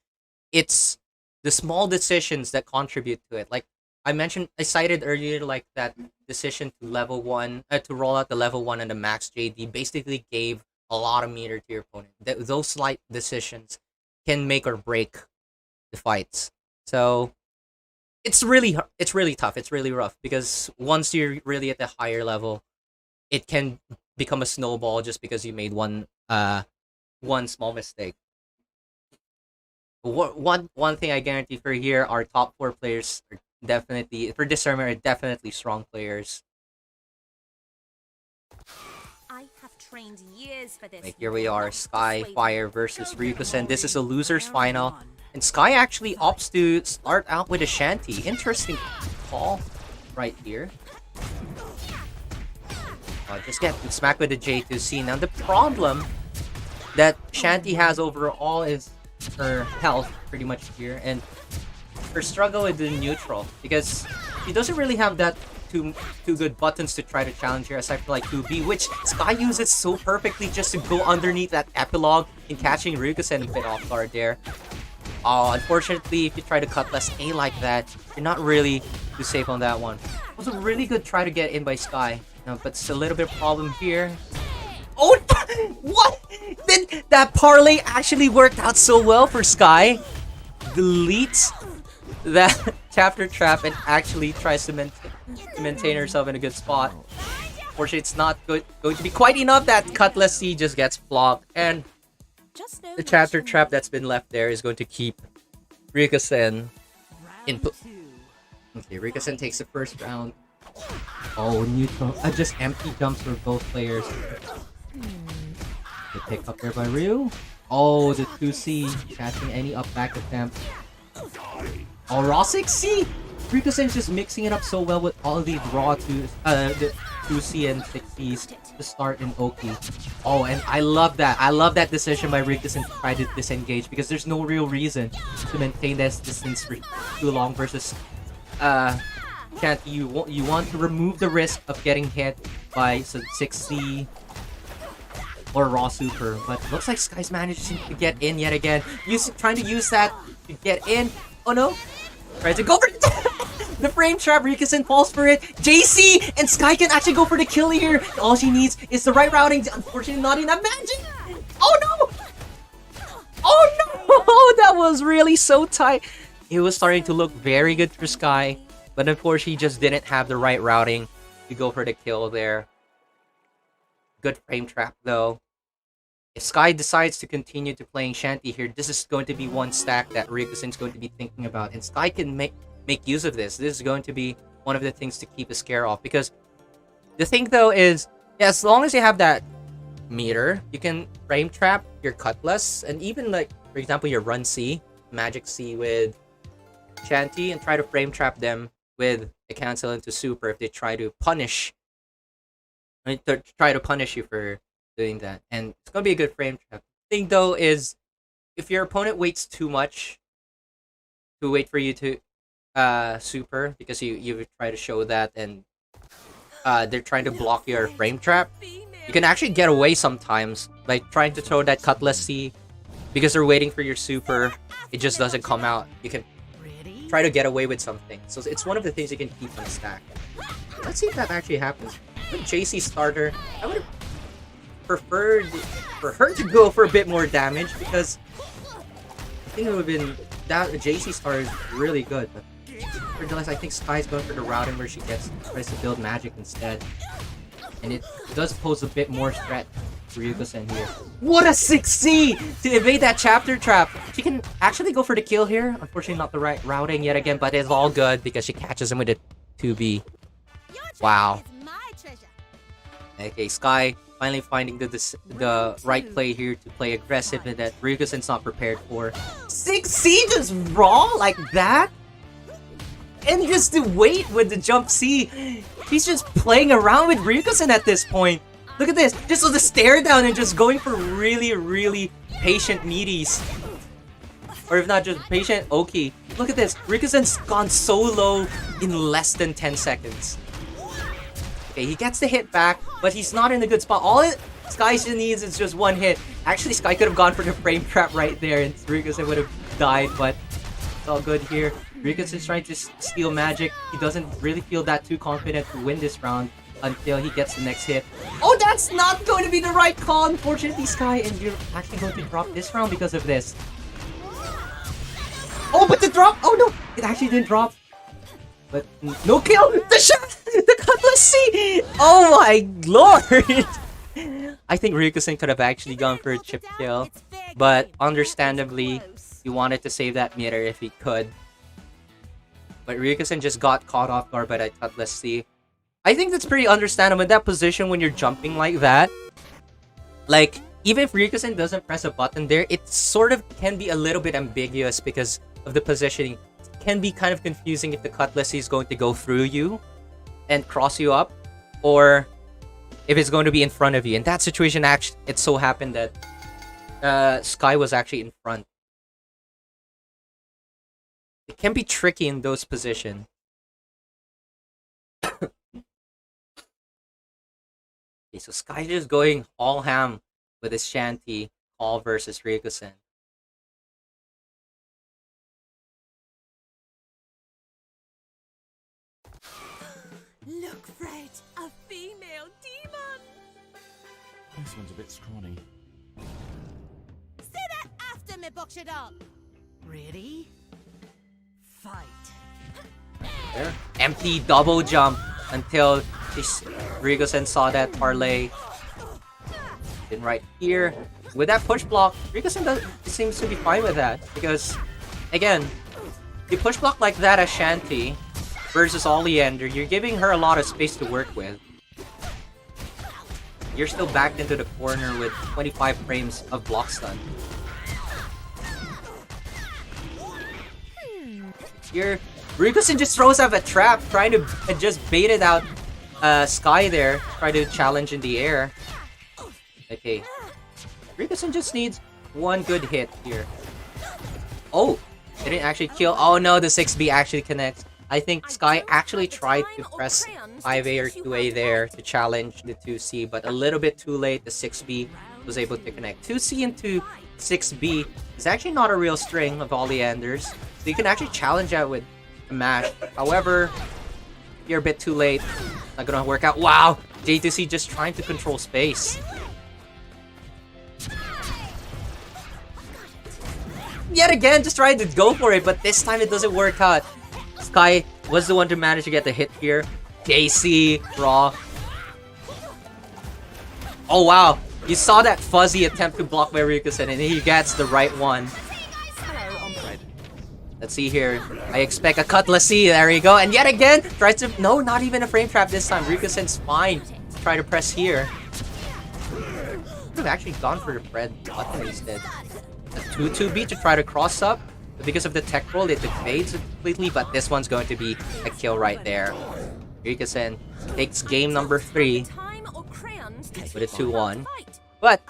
it's the small decisions that contribute to it. Like I cited earlier, like that decision to level 1 to roll out the level 1 and the max JD basically gave a lot of meter to your opponent. Those slight decisions can make or break the fights. So it's really tough. It's really rough because once you're really at the higher level, it can become a snowball just because you made one small mistake. One thing I guarantee for here, our top 4 players are definitely for this tournament are definitely strong players. I have trained years for this. Like here we are, Sky Fire versus Ryukosen. This is a losers final. And Sky actually opts to start out with a Shanty. Interesting call right here. Just get smacked with the J2C. Now the problem that Shanty has overall is her health pretty much here, and her struggle with the neutral, because she doesn't really have that two good buttons to try to challenge her aside from like 2B, which Sky uses so perfectly just to go underneath that epilogue in catching Ryukosen a bit off guard there. Unfortunately, if you try to Cutlass A like that, you're not really too safe on that one. It was a really good try to get in by Sky, but it's a little bit of problem here. Oh, what? Then that parlay actually worked out so well for Sky. Deletes that chapter trap and actually tries to maintain herself in a good spot. Unfortunately, it's not going to be quite enough. That Cutlass C just gets blocked, and the chapter trap that's been left there is going to keep Ryukosen in. Okay, Ryukosen takes the first round. Oh, neutral. Just empty jumps for both players. The pick up there by Ryu. Oh, the 2C catching any up back attempt. Oh, raw 6C! Ryukosen's just mixing it up so well with all of these raw the 2C and 6Cs to start in Oki. Oh, and I love that. I love that decision by Ryukosen to try to disengage, because there's no real reason to maintain this distance for too long versus Shanty. You want to remove the risk of getting hit by some 6C or raw super, but looks like Sky's managing to get in yet again. Trying to use that to get in. Oh no! Tries to go for the frame trap. Ryukosen falls for it. JC and Sky can actually go for the kill here. All she needs is the right routing. Unfortunately, not enough magic. Oh no! Oh no! That was really so tight. It was starting to look very good for Sky, but unfortunately, he just didn't have the right routing to go for the kill there. Good frame trap though. If Sky decides to continue to playing Shanty here, this is going to be one stack that Ryukosen's going to be thinking about, and Sky can make use of this. This is going to be one of the things to keep a scare off, because the thing though is, yeah, as long as you have that meter, you can frame trap your Cutlass, and even like, for example, your Run C, Magic C with Shanty, and try to frame trap them with a cancel into super if they try to punish you for doing that. And it's gonna be a good frame trap. The thing though is, if your opponent waits too much to wait for you to super, because you try to show that, and they're trying to block your frame trap, you can actually get away sometimes by trying to throw that Cutlass C, because they're waiting for your super. It just doesn't come out. You can try to get away with something. So it's one of the things you can keep on the stack. Let's see if that actually happens. With JC starter, I would have preferred for her to go for a bit more damage, because I think it would have been that JC starter is really good. But I think Sky's going for the routing where she tries to build magic instead, and it does pose a bit more threat for Ryukosen here. What a 6C to evade that chapter trap. She can actually go for the kill here. Unfortunately, not the right routing yet again, but it's all good because she catches him with a 2B. Wow. Okay, Sky finally finding the right play here to play aggressive, and that Ryukosen's not prepared for. 6C just raw like that? And just to wait with the jump C. He's just playing around with Ryukosen at this point. Look at this. Just with the stare down and just going for really, really patient meaties. Or if not, just patient Oki. Look at this. Ryukosen's gone so low in less than 10 seconds. Okay, he gets the hit back, but he's not in a good spot. All Sky needs is just one hit. Actually, Sky could have gone for the frame trap right there, and Ryukosen would have died, but it's all good here. Ryukosen's trying to steal magic. He doesn't really feel that too confident to win this round until he gets the next hit. Oh, that's not going to be the right call, unfortunately, Sky, and you're actually going to drop this round because of this. Oh, but the drop! Oh no, it actually didn't drop. But no kill! The shot! The Cutlass C! Oh my lord! I think Ryukosen could have actually gone for a chip kill, but understandably, he wanted to save that meter if he could. But Ryukosen just got caught off guard by that Cutlass C. I think that's pretty understandable in that position when you're jumping like that. Like, even if Ryukosen doesn't press a button there, it sort of can be a little bit ambiguous because of the positioning. It can be kind of confusing if the cutlass is going to go through you and cross you up, or if it's going to be in front of you. In that situation, actually, it so happened that Sky was actually in front. It can be tricky in those positions. Okay, so Sky just going all ham with his Shanty all versus Ryukosen. Look, Fred, a female demon. This one's a bit scrawny. Say that after me, box it up. Ready? Fight. There. Empty double jump until Ryukosen saw that parlay. Then right here, with that push block, Ryukosen seems to be fine with that. Because, again, you push block like that as Shanty versus Oleander, you're giving her a lot of space to work with. You're still backed into the corner with 25 frames of block stun. Here, Ryukosen just throws out a trap, trying to just bait it out. Sky there, try to challenge in the air. Okay, Ryukosen just needs one good hit here. Oh, didn't actually kill. Oh no, the 6B actually connects. I think Sky actually tried to press 5A or 2A there to challenge the 2C, but a little bit too late. The 6B was able to connect. 2C into 6B is actually not a real string of Oleanders, so you can actually challenge that with a mash. However, you're a bit too late. Not gonna work out. Wow, J2C just trying to control space. Yet again, just trying to go for it, but this time it doesn't work out. Sky was the one to manage to get the hit here. JC, Raw. Oh wow, you saw that fuzzy attempt to block by Ryukosen, and he gets the right one. Let's see here. I expect a cutlassy. There you go. And yet again, tries to... No, not even a frame trap this time. Ryukosen's fine. Try to press here. Could have actually gone for the Fred button instead. A 2-2B to try to cross up. But because of the tech roll, it evades it completely. But this one's going to be a kill right there. Ryukosen takes game number 3 with a 2-1. But,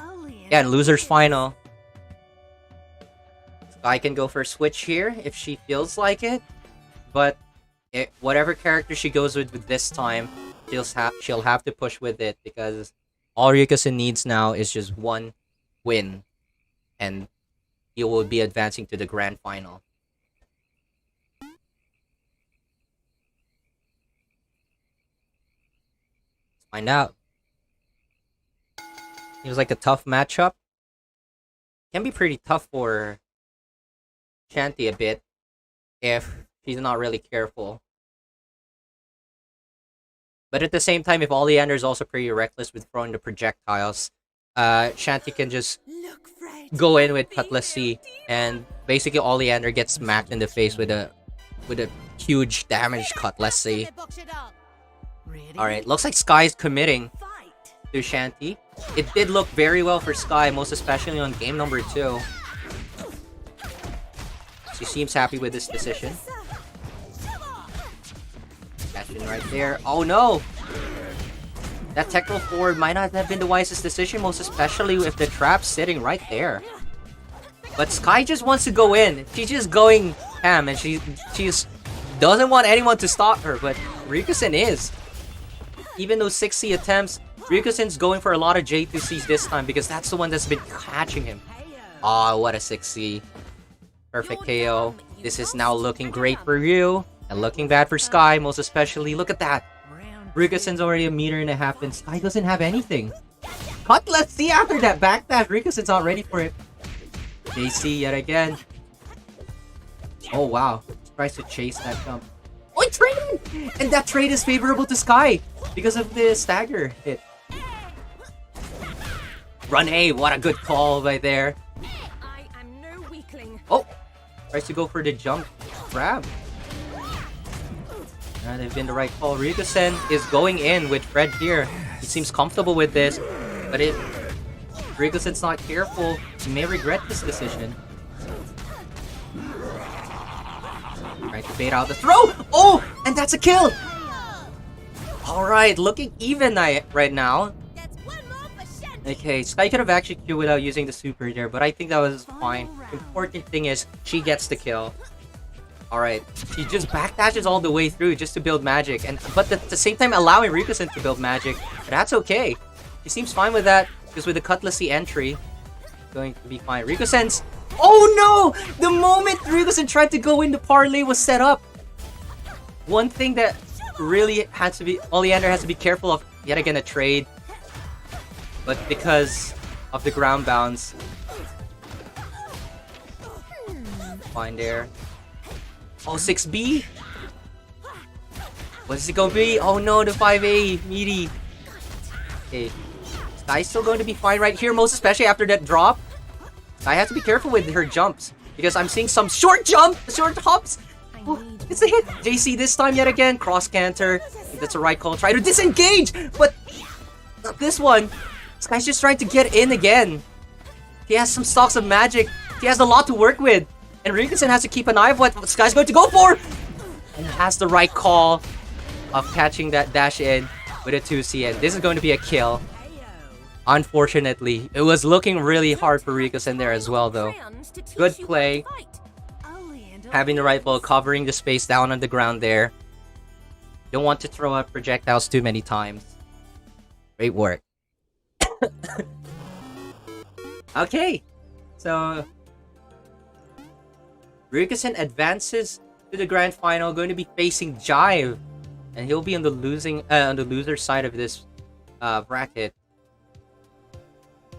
again, loser's final. I can go for a switch here if she feels like it, but whatever character she goes with this time, she'll have to push with it, because all Ryukosen needs now is just one win, and he will be advancing to the grand final. Let's find out. Seems like a tough matchup. Can be pretty tough for Shanty a bit if she's not really careful. But at the same time, if Oleander is also pretty reckless with throwing the projectiles, Shanty can just go in with cutlassy, and basically Oleander gets smacked in the face with a huge damage cutlassy. Alright, looks like Sky's committing to Shanty. It did look very well for Sky, most especially on game number 2. She seems happy with this decision. Catch in right there. Oh no! That tech roll forward might not have been the wisest decision, most especially if the trap's sitting right there. But Sky just wants to go in. She's just going ham, and she just doesn't want anyone to stop her, but Ryukosen is. Even those 6C attempts, Ryukosen's going for a lot of J2Cs this time, because that's the one that's been catching him. Oh, what a 6C. Perfect KO. This is now looking great for Ryu, and looking bad for Sky, most especially. Look at that. Ryukosen's already 1.5 meters, and Sky doesn't have anything. Let's see after that backdash. Ryukosen's not ready for it. JC yet again. Oh wow. Tries to chase that jump. Oh, he traded! And that trade is favorable to Sky because of the stagger hit. Run A, what a good call right there. Oh! Tries to go for the jump grab. And they've been the right call. Ryukosen is going in with Fred here. He seems comfortable with this, but Ryukosen's not careful, he may regret this decision. Trying to bait out the throw! Oh! And that's a kill! Alright, looking even right now. Okay, Sky could have actually killed without using the super there, but I think that was fine. The important thing is, she gets the kill. Alright, she just backdashes all the way through just to build magic, but at the same time allowing Ryukosen to build magic. But that's okay. She seems fine with that, because with the Cutlassy entry, going to be fine. Ryukosen's... Oh no! The moment Ryukosen tried to go in, the parlay was set up. One thing that really has to be... Oleander has to be careful of, yet again, a trade. But because of the ground bounce. Fine there. Oh, 6B? What's it gonna be? Oh no, the 5A meaty. Okay. Sky's still going to be fine right here, most especially after that drop. I have to be careful with her jumps because I'm seeing some short hops. Oh, it's a hit. JC this time yet again. Cross canter. That's a right call. Try to disengage, but not this one. This guy's just trying to get in again. He has some stocks of magic. He has a lot to work with. And Ryukosen has to keep an eye of what this guy's going to go for. And has the right call of catching that dash in with a 2C. And this is going to be a kill. Unfortunately, it was looking really hard for Ryukosen there as well, though. Good play. Having the right ball, covering the space down on the ground there. Don't want to throw out projectiles too many times. Great work. Okay, so Ryukosen advances to the grand final, going to be facing Jive, and he'll be on the loser side of this bracket.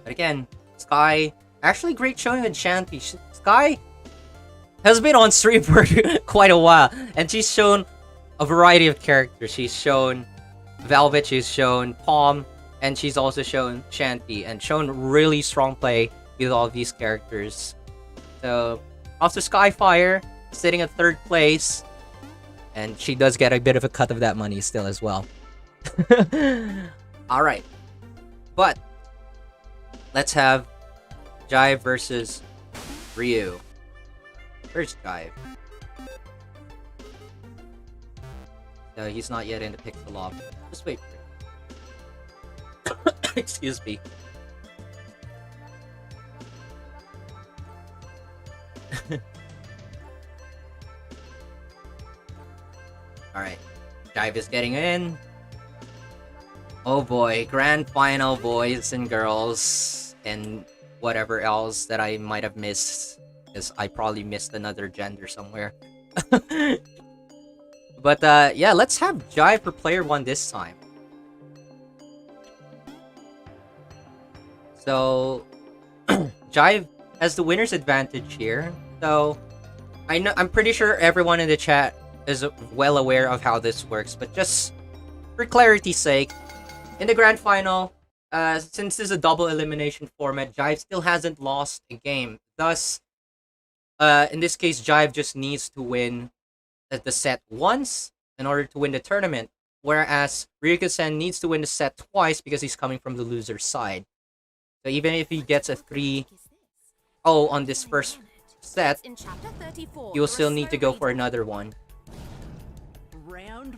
But again, Sky, actually great showing with Shanty. Sky has been on stream for quite a while, and she's shown a variety of characters. She's shown Velvet, she's shown Palm, and she's also shown Shanty, and shown really strong play with all of these characters. So, after Skyfire, sitting at 3rd place, and she does get a bit of a cut of that money still as well. Alright, but let's have Jive versus Ryu. Where's Jive? No, he's not yet in the pixel lob. Just wait for it. Excuse me. Alright. Jive is getting in. Oh boy, grand final, boys and girls, and whatever else that I might have missed, because I probably missed another gender somewhere. But yeah, let's have Jive for player 1 this time. So Jive has the winner's advantage here. So I'm pretty sure everyone in the chat is well aware of how this works, but just for clarity's sake, in the grand final, since this is a double elimination format, Jive still hasn't lost a game. Thus, in this case, Jive just needs to win the set once in order to win the tournament, whereas Ryukosen needs to win the set twice because he's coming from the loser's side. So even if he gets a 3-0 on this first set, you'll still need to go for another one.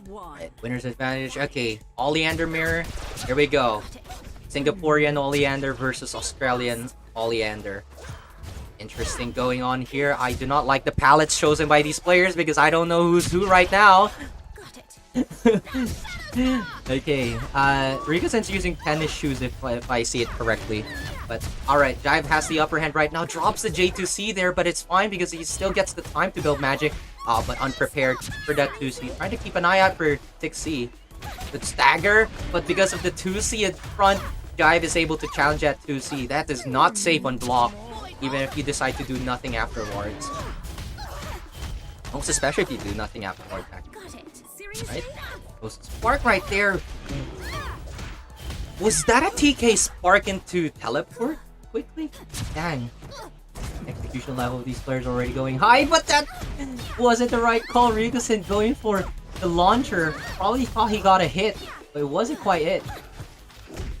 Right, winner's advantage. Okay, Oleander mirror. Here we go. Singaporean Oleander versus Australian Oleander. Interesting going on here. I do not like the palettes chosen by these players because I don't know who's who right now. Okay, Ryukosen's using tennis shoes if I see it correctly. But alright, Jive has the upper hand right now. Drops the J2C there, but it's fine because he still gets the time to build magic. But unprepared for that 2C. Trying to keep an eye out for 6C. The stagger, but because of the 2C in front, Jive is able to challenge that 2C. That is not safe on block, even if you decide to do nothing afterwards. Most especially if you do nothing afterwards. Right? Goes spark right there. Was that a TK spark into teleport quickly? Dang. Execution level of these players already going high, but that wasn't the right call. Ryukosen going for the launcher. Probably thought he got a hit, but it wasn't quite it.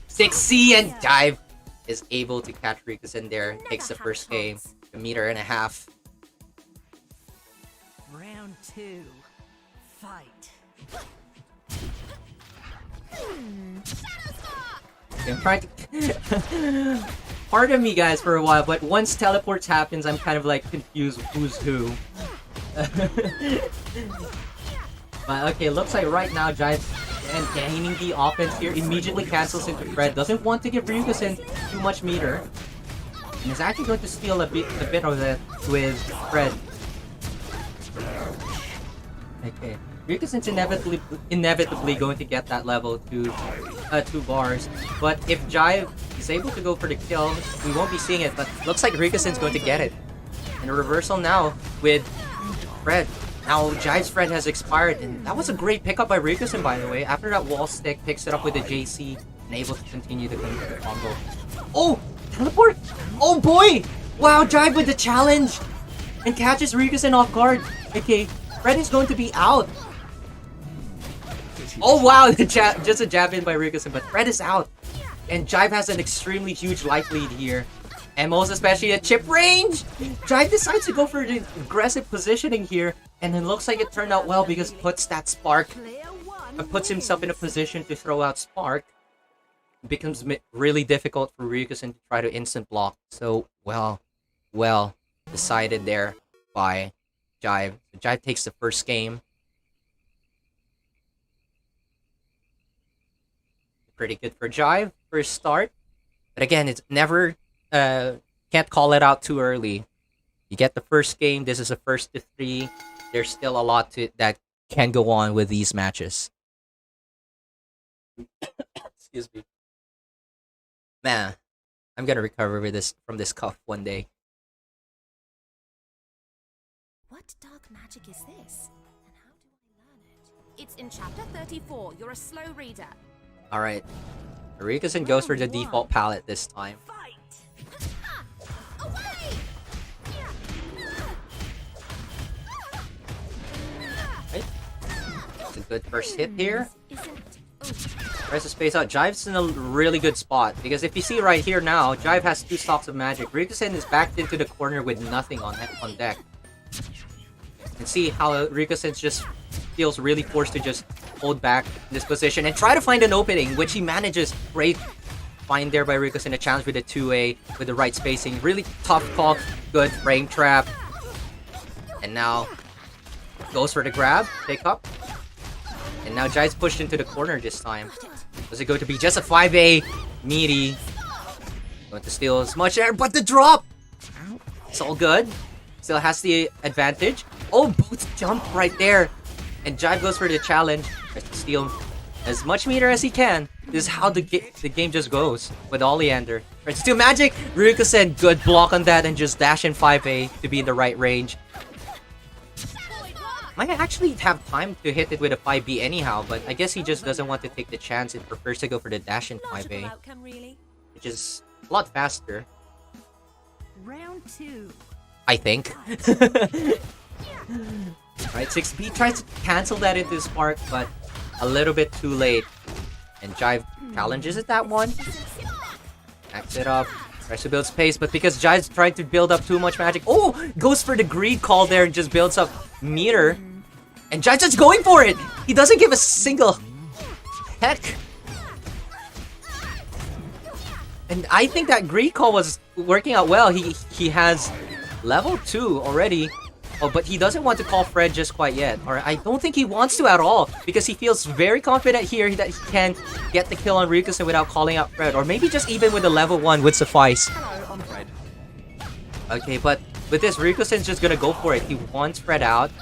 6C and Jive is able to catch Ryukosen there. Takes the first game. 1.5 meters. Round 2. Fight. I'm trying to... Pardon me, guys, for a while, but once teleports happens, I'm kind of like confused who's who. But okay, looks like right now Jive and gaining the offense here immediately cancels into Fred. Doesn't want to give Ryukosen too much meter. And is actually going to steal a bit of that with Fred. Okay. Ryukosen's inevitably going to get that level to 2 bars. But if Jive is able to go for the kill, we won't be seeing it. But looks like Ryukosen's going to get it. And a reversal now with Fred. Now Jive's Fred has expired, and that was a great pickup by Ryukosen, by the way. After that wall stick, picks it up with the JC and able to continue the combo. Oh! Teleport! Oh boy! Wow, Jive with the challenge! And catches Ryukosen off guard. Okay, Fred is going to be out. Oh wow, just a jab in by Ryukosen, but Fred is out. And Jive has an extremely huge life lead here. And most especially at chip range! Jive decides to go for the aggressive positioning here. And it looks like it turned out well because it puts that spark. It puts himself in a position to throw out spark. It becomes really difficult for Ryukosen to try to instant block. So, well decided there by Jive. So Jive takes the first game. Pretty good for Jive, first start. But again, it's never, can't call it out too early. You get the first game, this is a first to 3. There's still a lot that can go on with these matches. Excuse me. Man, I'm gonna recover from this cough one day. What dark magic is this? And how do I learn it? It's in chapter 34. You're a slow reader. Alright. Ryukosen goes for the default palette this time. Right. It's a good first hit here. Tries to space out. Jive's in a really good spot, because if you see right here now, Jive has 2 stocks of magic. Ryukosen is backed into the corner with nothing on deck. And see how Ryukosen just feels really forced to just hold back in this position and try to find an opening, which he manages. Great find there by Ryukosen, a challenge with a 2A with the right spacing. Really tough call, good frame trap. And now goes for the grab, pick up. And now Jive's pushed into the corner this time. Was it going to be just a 5A meaty? Going to steal as much air, but the drop! It's all good. Still has the advantage. Oh, both jump right there. And Jive goes for the challenge. Tries to steal as much meter as he can. This is how the game just goes with Oleander. Tries to steal magic. Ryukosen, good block on that, and just dash in 5A to be in the right range. Might actually have time to hit it with a 5B anyhow, but I guess he just doesn't want to take the chance and prefers to go for the dash in 5A. Which is a lot faster. Round 2. I think. Right, 6B tries to cancel that into Spark, but a little bit too late. And Jive challenges it that one. Backs it up. Tries to build space, but because Jive's trying to build up too much magic. Oh! Goes for the greed call there and just builds up meter. And Jive's just going for it! He doesn't give a single heck. And I think that greed call was working out well. He has level 2 already. Oh, but he doesn't want to call Fred just quite yet. Or I don't think he wants to at all, because he feels very confident here that he can get the kill on Ryukosen without calling out Fred. Or maybe just even with the level 1 would suffice. Hello, I'm Fred. Okay, but with this, Ryukosen's just gonna go for it. He wants Fred out.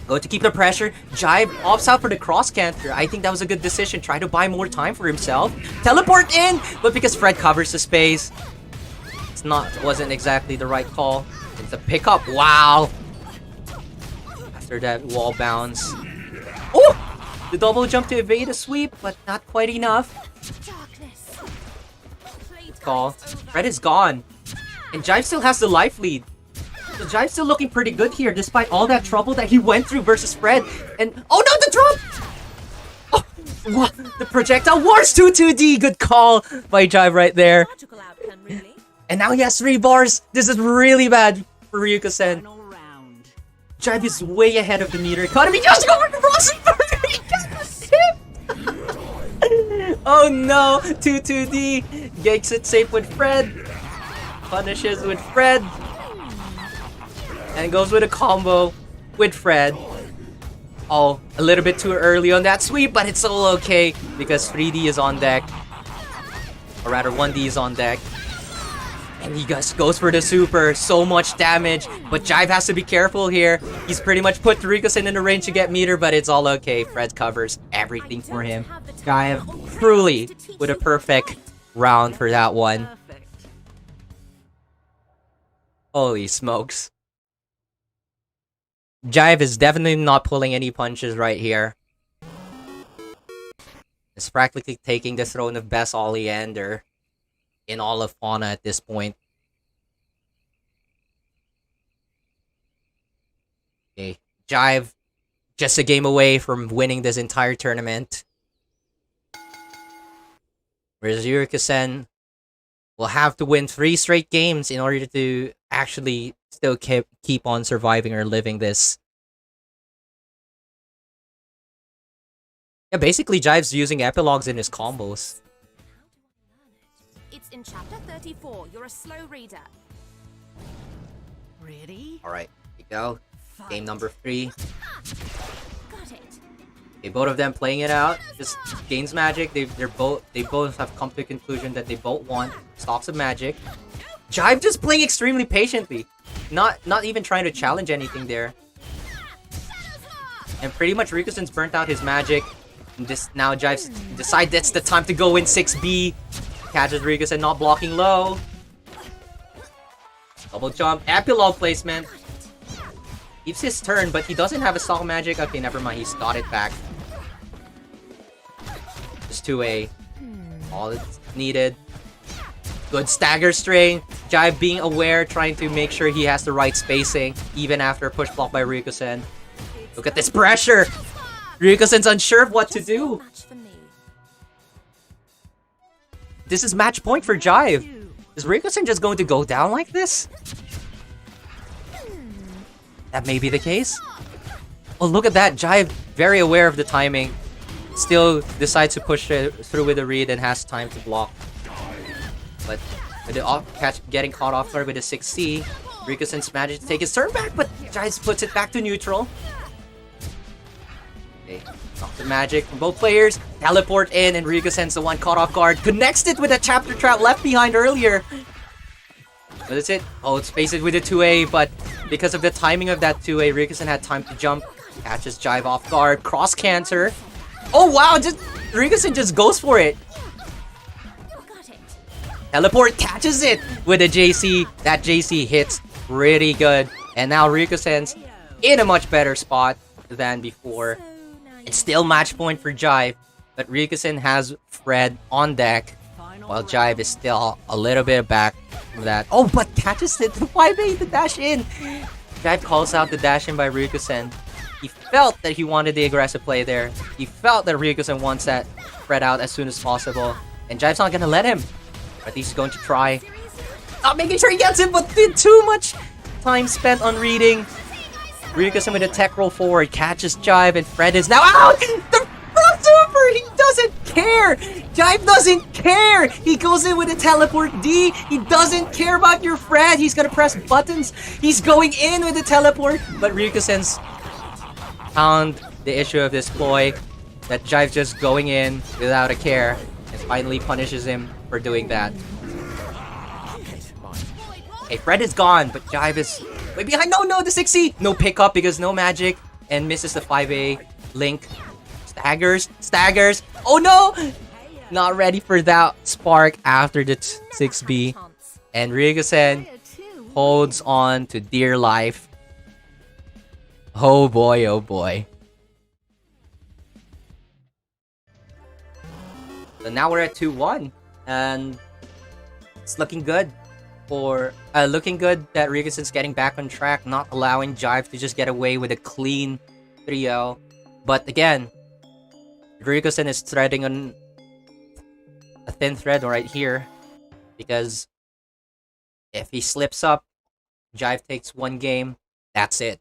Go to keep the pressure. Jive opts out for the cross canter. I think that was a good decision. Try to buy more time for himself. Teleport in! But because Fred covers the space, wasn't exactly the right call. It's a pickup. Wow! After that wall bounce. Oh! The double jump to evade a sweep, but not quite enough. Call. Fred is gone. And Jive still has the life lead. So Jive's still looking pretty good here, despite all that trouble that he went through versus Fred. And oh no, the drop! Oh, What? The projectile wars 2-2D. Good call by Jive right there. Logical outcome, really. And now he has 3 bars. This is really bad for Ryukosen. Final round. Jive is way ahead of the meter economy. Just go for the Rosenberg. He got the tip. Oh no. 2-2D. Gets it safe with Fred. Punishes with Fred. And goes with a combo with Fred. Oh, a little bit too early on that sweep, but it's all okay because 3D is on deck. Or rather, 1D is on deck. And he just goes for the super. So much damage. But Jive has to be careful here. He's pretty much put Ryukosen in the range to get meter, but it's all okay. Fred covers everything for him. Jive truly with a perfect round for that one. Perfect. Holy smokes. Jive is definitely not pulling any punches right here. It's practically taking the throne of best Oleander in all of Fauna at this point. Okay, Jive just a game away from winning this entire tournament. Whereas Ryukosen will have to win 3 straight games in order to actually still keep on surviving or living this. Yeah, basically Jive's using epilogues in his combos. It's in chapter 34. You're a slow reader. Ready? Alright, here we go. Game number 3. Got it. Okay, both of them playing it out. Just gains magic. They both have come to a conclusion that they both want stocks of magic. Jive just playing extremely patiently. Not even trying to challenge anything there. And pretty much Ryukosen's burnt out his magic. And this now Jive decides that's the time to go in 6B. Catches Ryukosen not blocking low. Double jump. Epilogue placement. Keeps his turn, but he doesn't have a stock magic. Okay, never mind. He's got it back. Just 2A. All it's needed. Good stagger strain. Jive being aware, trying to make sure he has the right spacing, even after a push block by Ryukosen. Look at this pressure! Ryukosen's unsure of what to do. Match for me. This is match point for Jive. Is Ryukosen just going to go down like this? That may be the case. Oh, look at that. Jive, very aware of the timing. Still decides to push through with a read and has time to block. But with the getting caught off guard with a 6C, Ryukosen's managed to take his turn back, but Jive puts it back to neutral. Okay, off the magic from both players. Teleport in, and Ryukosen's the one caught off guard. Connects it with a chapter trap left behind earlier. What is it? Oh, it's spaced with a 2A, but because of the timing of that 2A, Ryukosen had time to jump. Catches Jive off guard. Cross cancer. Oh wow, Ryukosen just goes for it. Got it. Teleport catches it with a JC. That JC hits pretty good. And now Ryukosen's in a much better spot than before. So now It's still match point for Jive, but Ryukosen has Fred on deck, while Jive is still a little bit back from that. Oh, but catches it. Why made the dash in? Jive calls out the dash in by Ryukosen. He felt that he wanted the aggressive play there. He felt that Ryukosen wants that Fred out as soon as possible. And Jive's not gonna let him. But he's going to try. Not making sure he gets it, but did too much time spent on reading. Ryukosen with a tech roll forward, catches Jive, and Fred is now out! The front super! He doesn't care! Jive doesn't care! He goes in with a teleport D. He doesn't care about your Fred. He's gonna press buttons. He's going in with a teleport, but Ryukosen's found the issue of this ploy, that Jive just going in without a care, and finally punishes him for doing that. Hey, Fred is gone, but Jive is way behind. No, the 6C! No pickup because no magic, and misses the 5A. Link staggers. Oh no! Not ready for that spark after the 6B. And Ryukosen holds on to dear life. Oh boy, oh boy. So now we're at 2-1, and it's looking good that Ryukosen's getting back on track, not allowing Jive to just get away with a clean 3-0. But again, Ryukosen is threading on a thin thread right here. Because if he slips up, Jive takes one game, that's it.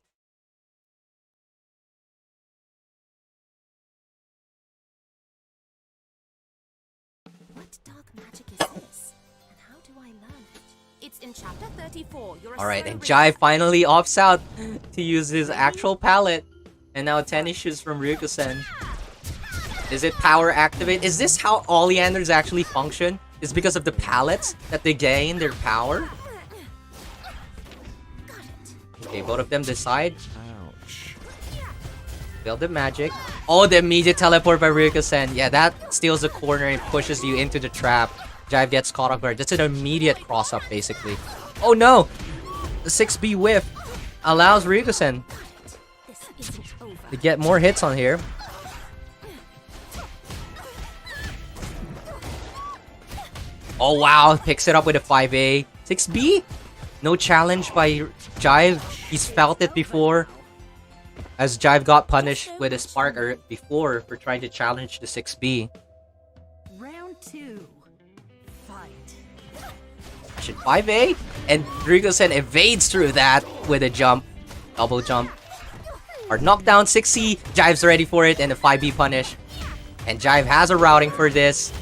What dark magic is this? And how do I learn it? It's in chapter 34. Alright, and Jive finally opts out to use his actual palette. And now 10 issues from Ryukosen. Is it power activate? Is this how oleanders actually function? Is because of the pallets that they gain their power? Okay, both of them decide. Ouch. Build the magic. Oh, the immediate teleport by Ryukosen. Yeah, that steals the corner and pushes you into the trap. Jive gets caught off guard. That's an immediate cross-up, basically. Oh no! The 6B whiff allows Ryukosen to get more hits on here. Oh wow, picks it up with a 5A. 6B? No challenge by Jive. He's felt it before. As Jive got punished with a Sparker before for trying to challenge the 6B. Round 2. Fight. Should 5A? And Ryukosen evades through that with a jump. Double jump. Or knockdown 6C. Jive's ready for it and a 5B punish. And Jive has a routing for this.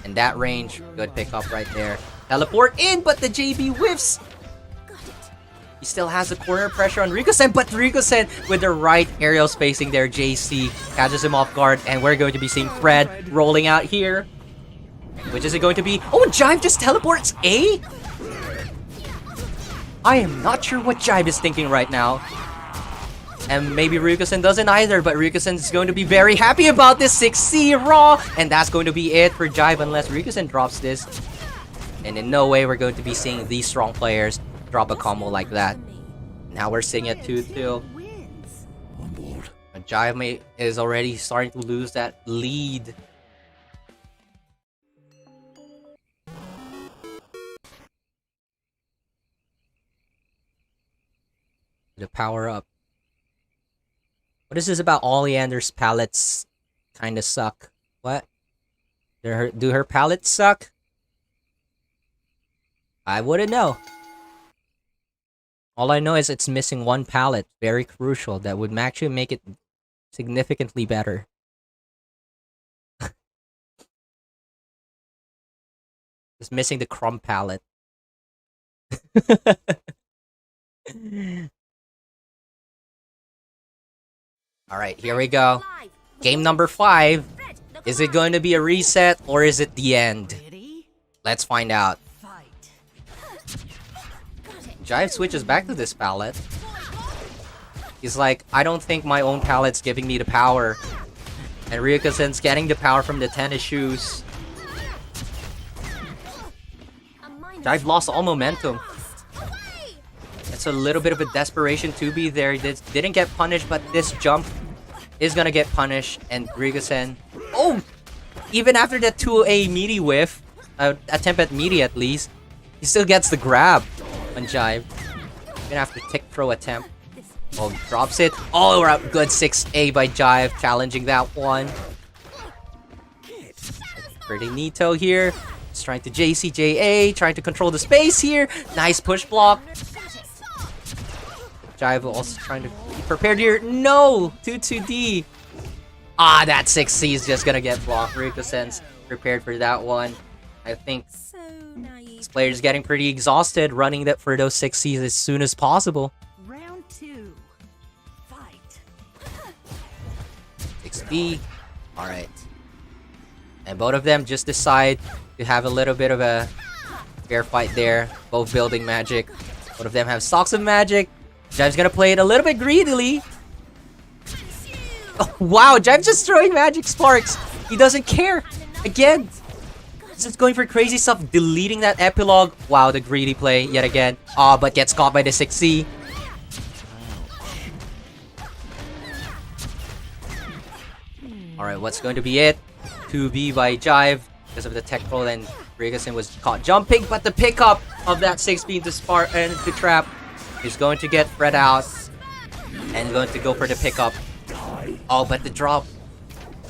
And that range, good pickup right there. Teleport in, but the JB whiffs. He still has the corner pressure on Ryukosen, but Ryukosen with the right aerial spacing there, JC catches him off guard, and we're going to be seeing Fred rolling out here. Which is it going to be? Oh, Jive just teleports A? I am not sure what Jive is thinking right now. And maybe Ryukosen doesn't either, but Ryukosen is going to be very happy about this 6C raw. And that's going to be it for Jive unless Ryukosen drops this. And in no way we're going to be seeing these strong players drop a combo like that. Now we're seeing it 2-2. On board. And Jive is already starting to lose that lead. The power up. What is this about Oleander's palettes kinda suck? What? Do her palettes suck? I wouldn't know. All I know is it's missing one palette. Very crucial. That would actually make it significantly better. It's missing the crumb palette. Alright, here we go. Game number 5. Is it going to be a reset or is it the end? Let's find out. Jive switches back to this palette. He's like, I don't think my own palette's giving me the power. And Ryukosen's getting the power from the tennis shoes. Jive lost all momentum. It's a little bit of a desperation to be there. Didn't get punished, but this jump is gonna get punished. And Ryukosen, oh! Even after that 2A meaty whiff, attempt at meaty at least, he still gets the grab on Jive. Even after tick throw attempt. Oh, drops it. Oh, good 6A by Jive, challenging that one. Pretty neato here. Just trying to JCJA, trying to control the space here. Nice push block. Jive also trying to be prepared here. No! 2-2D. Ah, that 6C is just gonna get blocked. Ryukosen's prepared for that one. I think this player is getting pretty exhausted running that for those 6Cs as soon as possible. Round 2. Fight. 6B. Alright. And both of them just decide to have a little bit of a fair fight there. Both building magic. Both of them have stocks of magic. Jive's gonna play it a little bit greedily. Oh, wow, Jive's just throwing magic sparks. He doesn't care. Again. He's just going for crazy stuff. Deleting that epilogue. Wow, the greedy play yet again. Ah, but gets caught by the 6C. Alright, what's going to be it? 2B by Jive because of the tech roll, and Ryukosen was caught jumping, but the pickup of that 6B into spark and to trap is going to get Fred out and going to go for the pickup. Oh, but the drop.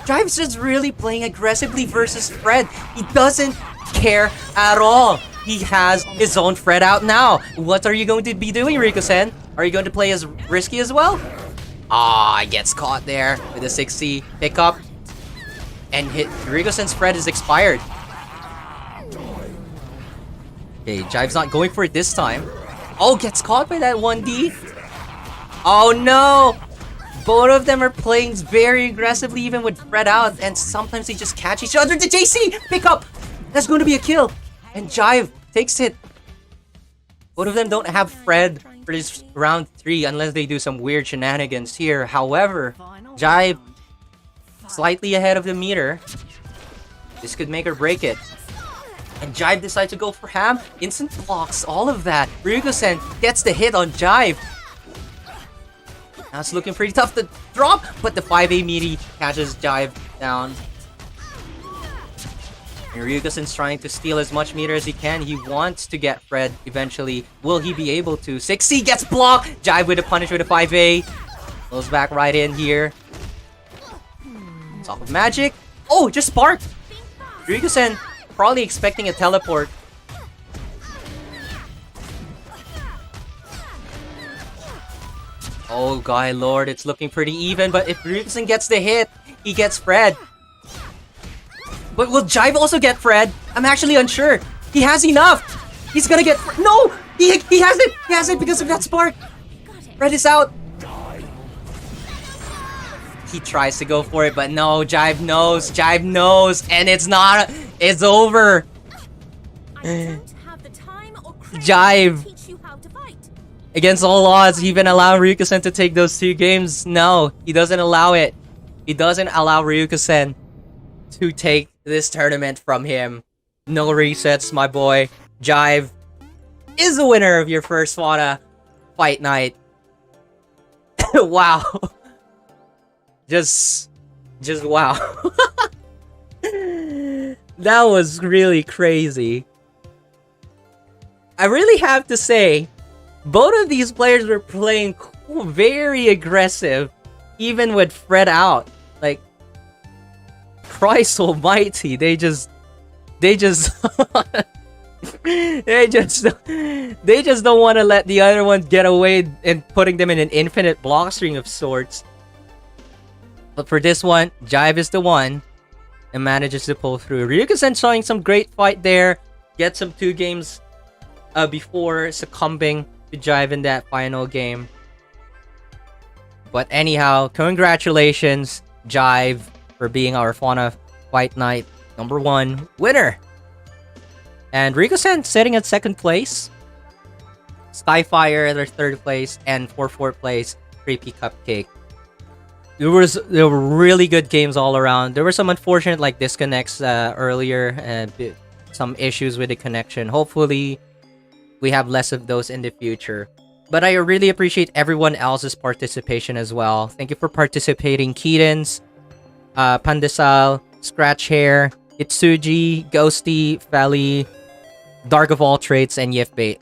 Jive's just really playing aggressively versus Fred. He doesn't care at all. He has his own Fred out now. What are you going to be doing, Ryukosen? Are you going to play as risky as well? Ah, gets caught there with a 6C pickup. And Ryukosen's Fred is expired. Okay, Jive's not going for it this time. Oh, gets caught by that 1D. Oh no! Both of them are playing very aggressively even with Fred out. And sometimes they just catch each other. The JC! Pick up! That's going to be a kill. And Jive takes it. Both of them don't have Fred for this round 3 unless they do some weird shenanigans here. However, Jive slightly ahead of the meter. This could make or break it. And Jive decides to go for Ham. Instant blocks, all of that. Ryukosen gets the hit on Jive. Now it's looking pretty tough to drop, but the 5A meaty catches Jive down. And Ryukosen's trying to steal as much meter as he can. He wants to get Fred eventually. Will he be able to? 6C gets blocked! Jive with a punish with a 5A. Goes back right in here. Talk of magic. Oh, just sparked! Ryukosen probably expecting a teleport. Oh god lord, it's looking pretty even, but if Ryukosen gets the hit, he gets Fred. But will Jive also get Fred? I'm actually unsure. He has enough! He's gonna get No! He has it! He has it because of that spark! Fred is out! He tries to go for it, but no, Jive knows. Jive knows, and it's not. It's over. Jive, against all odds, even allow Ryukosen to take those 2 games. No, he doesn't allow it. He doesn't allow Ryukosen to take this tournament from him. No resets, my boy. Jive is the winner of your first Fauna fight night. Wow. Just wow. That was really crazy. I really have to say, both of these players were playing very aggressive, even with Fred out. Like, Christ almighty, they just they just don't want to let the other ones get away and putting them in an infinite block string of sorts. But for this one, Jive is the one and manages to pull through. Ryukosen showing some great fight there. Get some 2 games before succumbing to Jive in that final game. But anyhow, congratulations, Jive, for being our Fauna Fight Night #1 winner. And Ryukosen sitting at 2nd place. Skyfire, their 3rd place. And for 4th place, Creepy Cupcake. There were really good games all around. There were some unfortunate like disconnects earlier and some issues with the connection. Hopefully, we have less of those in the future. But I really appreciate everyone else's participation as well. Thank you for participating, Kheydinss, Pandesal, Scratch Hair, Itsuji, Ghosty, Feli, DarkOfAllTraits, and Yifbait.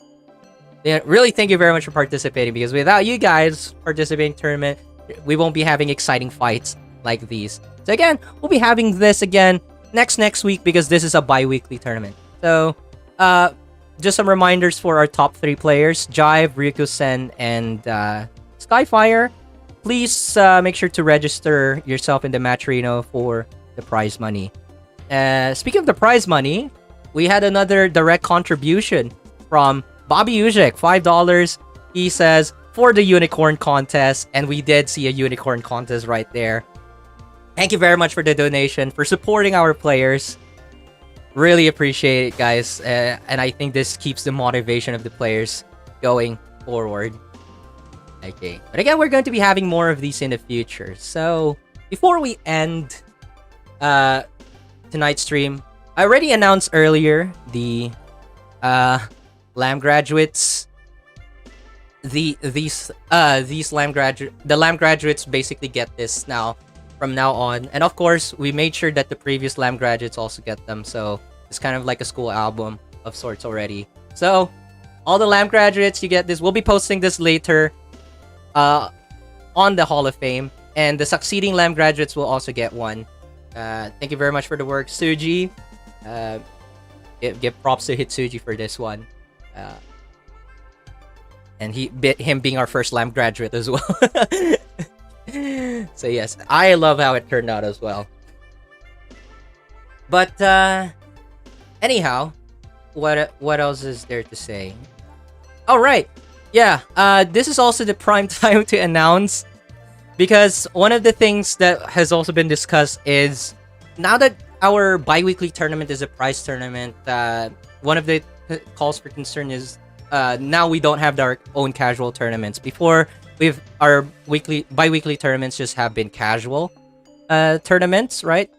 Yeah, really thank you very much for participating, because without you guys participating in the tournament, we won't be having exciting fights like these. So again, we'll be having this again next week, because this is a bi-weekly tournament. So, just some reminders for our top 3 players, Jive, Ryukosen, and Skyfire. Please make sure to register yourself in the Matcherino for the prize money. Speaking of the prize money, we had another direct contribution from Bobby Ujek, $5. He says, for the unicorn contest, and we did see a unicorn contest right there. Thank you very much for the donation, for supporting our players. Really appreciate it, guys. And I think this keeps the motivation of the players going forward. Okay. But again, we're going to be having more of these in the future. So, before we end tonight's stream, I already announced earlier the LAM graduates. The LAM graduates basically get this now from now on, and of course we made sure that the previous LAM graduates also get them, so it's kind of like a school album of sorts already. So all the LAM graduates, you get this. We'll be posting this later on the Hall of Fame, And the succeeding LAM graduates will also get one. Thank you very much for the work, Suji. Give props to Hitsuji for this one. And him being our first LAM graduate as well. So yes, I love how it turned out as well. But anyhow, what else is there to say? All right, yeah. This is also the prime time to announce, because one of the things that has also been discussed is now that our bi-weekly tournament is a prize tournament. One of the calls for concern is now we don't have our own casual tournaments. Before, our bi-weekly tournaments just have been casual tournaments, right?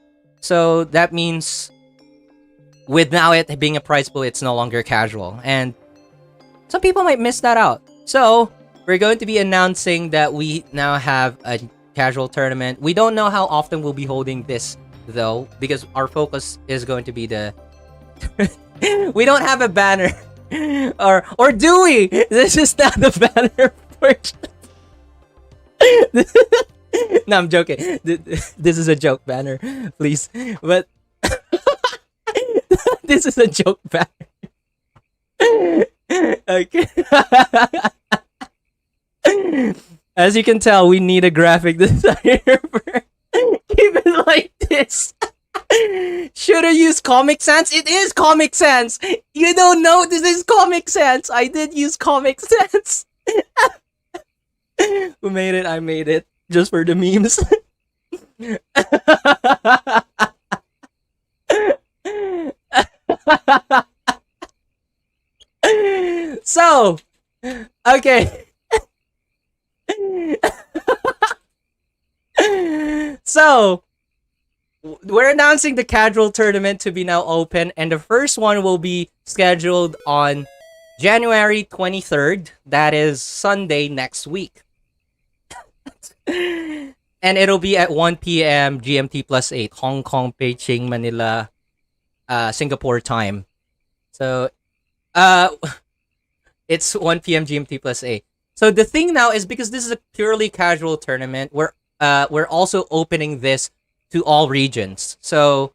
So that means with now it being a prize pool, it's no longer casual, and some people might miss that out. So we're going to be announcing that we now have a casual tournament. We don't know how often we'll be holding this though, because our focus is going to be the we don't have a banner. Or do we? This is not the banner portion. No, I'm joking. This is a joke banner, please. But this is a joke banner. Okay. As you can tell, we need a graphic designer for keep it like this. Should I use Comic Sans? It is Comic Sans. You don't know this is Comic Sans. I did use Comic Sans. Who made it? I made it. Just for the memes. So, okay. So, we're announcing the casual tournament to be now open, and the first one will be scheduled on January 23rd. That is Sunday next week. And it'll be at 1 p.m. GMT plus 8, Hong Kong, Beijing, Manila, Singapore time. So, it's 1 p.m. GMT plus 8. So the thing now is, because this is a purely casual tournament, we're also opening this to all regions. So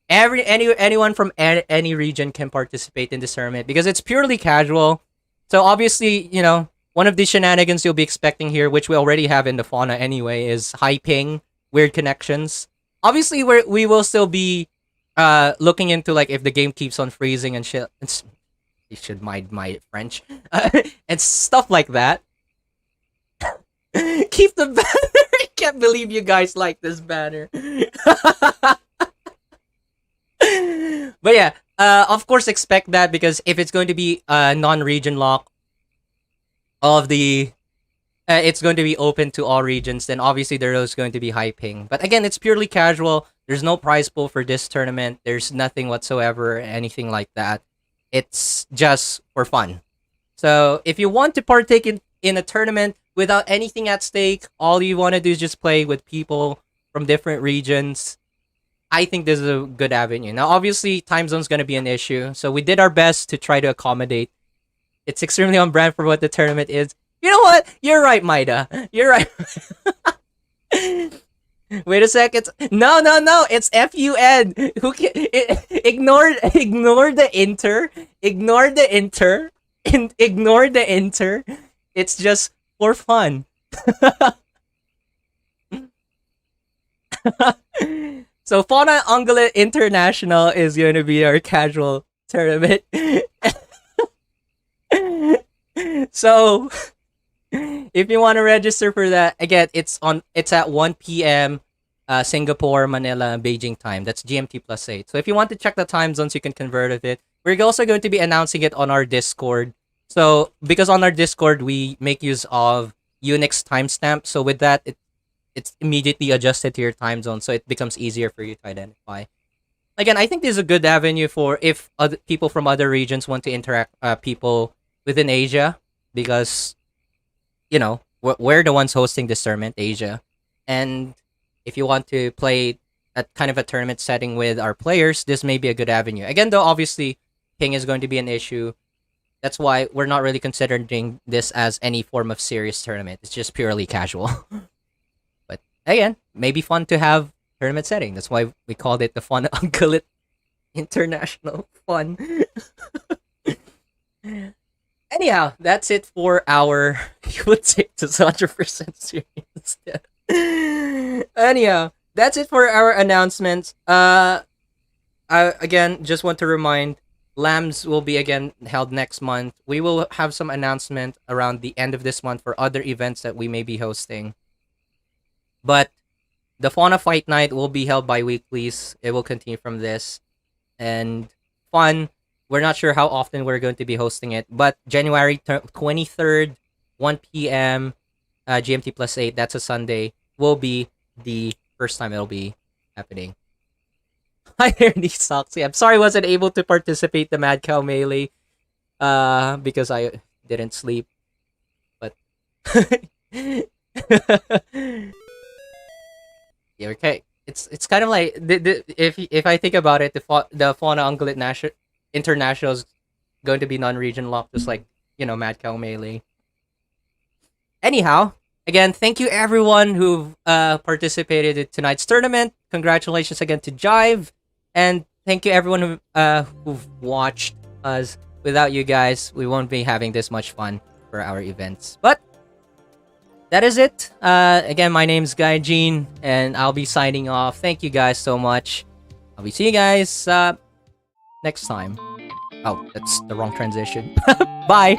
anyone from any region can participate in this tournament because it's purely casual. So obviously, you know, one of the shenanigans you'll be expecting here, which we already have in the Fauna anyway, is high ping, weird connections. Obviously, we will still be looking into like if the game keeps on freezing and shit. You should mind my French and stuff like that. Keep the banner. I can't believe you guys like this banner. But yeah, of course expect that, because if it's going to be non-region lock of the it's going to be open to all regions, then obviously there is going to be high ping. But again, it's purely casual. There's no prize pool for this tournament. There's nothing whatsoever, anything like that. It's just for fun. So if you want to partake in a tournament without anything at stake, all you want to do is just play with people from different regions, I think this is a good avenue. Now, obviously, time zone's going to be an issue. So we did our best to try to accommodate. It's extremely on brand for what the tournament is. You know what? You're right, Maida. You're right. Wait a second. No. It's FUN. Ignore the inter. Ignore the inter. It's just for fun. So Fauna Ungulate International is going to be our casual tournament. So if you want to register for that, again, it's at 1 p.m. Singapore, Manila, Beijing time. That's GMT plus 8. So if you want to check the time zones, you can convert of it. We're also going to be announcing it on our Discord. So because on our Discord, we make use of Unix timestamp. So with that, it's immediately adjusted to your time zone. So it becomes easier for you to identify. Again, I think this is a good avenue for if other people from other regions want to interact people within Asia, because you know, we're the ones hosting this tournament, Asia. And if you want to play at kind of a tournament setting with our players, this may be a good avenue. Again, though, obviously, ping is going to be an issue. That's why we're not really considering this as any form of serious tournament. It's just purely casual. But again, maybe fun to have tournament setting. That's why we called it the Fauna ꜱᴇ International Fun. Anyhow, that's it for our you would take this 100% serious. Anyhow, that's it for our announcements. I again just want to remind Lambs will be again held next month. We will have some announcement around the end of this month for other events that we may be hosting. But the Fauna Fight Night will be held bi-weeklies. It will continue from this. And fun. We're not sure how often we're going to be hosting it. But January 23rd, 1 p.m. GMT plus 8, that's a Sunday, will be the first time it'll be happening. Hi there, Soxy. I'm sorry I wasn't able to participate the Mad Cow Melee because I didn't sleep. But yeah, okay. It's kind of like if I think about it, the Fauna ꜱᴇ International is going to be non-region locked, just like Mad Cow Melee. Anyhow, again, thank you everyone who participated in tonight's tournament. Congratulations again to Jive, and thank you everyone who've watched us. Without you guys, we won't be having this much fun for our events. But that is it. Again, my name's Gaijin, and I'll be signing off. Thank you guys so much. I'll be seeing you guys next time. Oh, that's the wrong transition. Bye.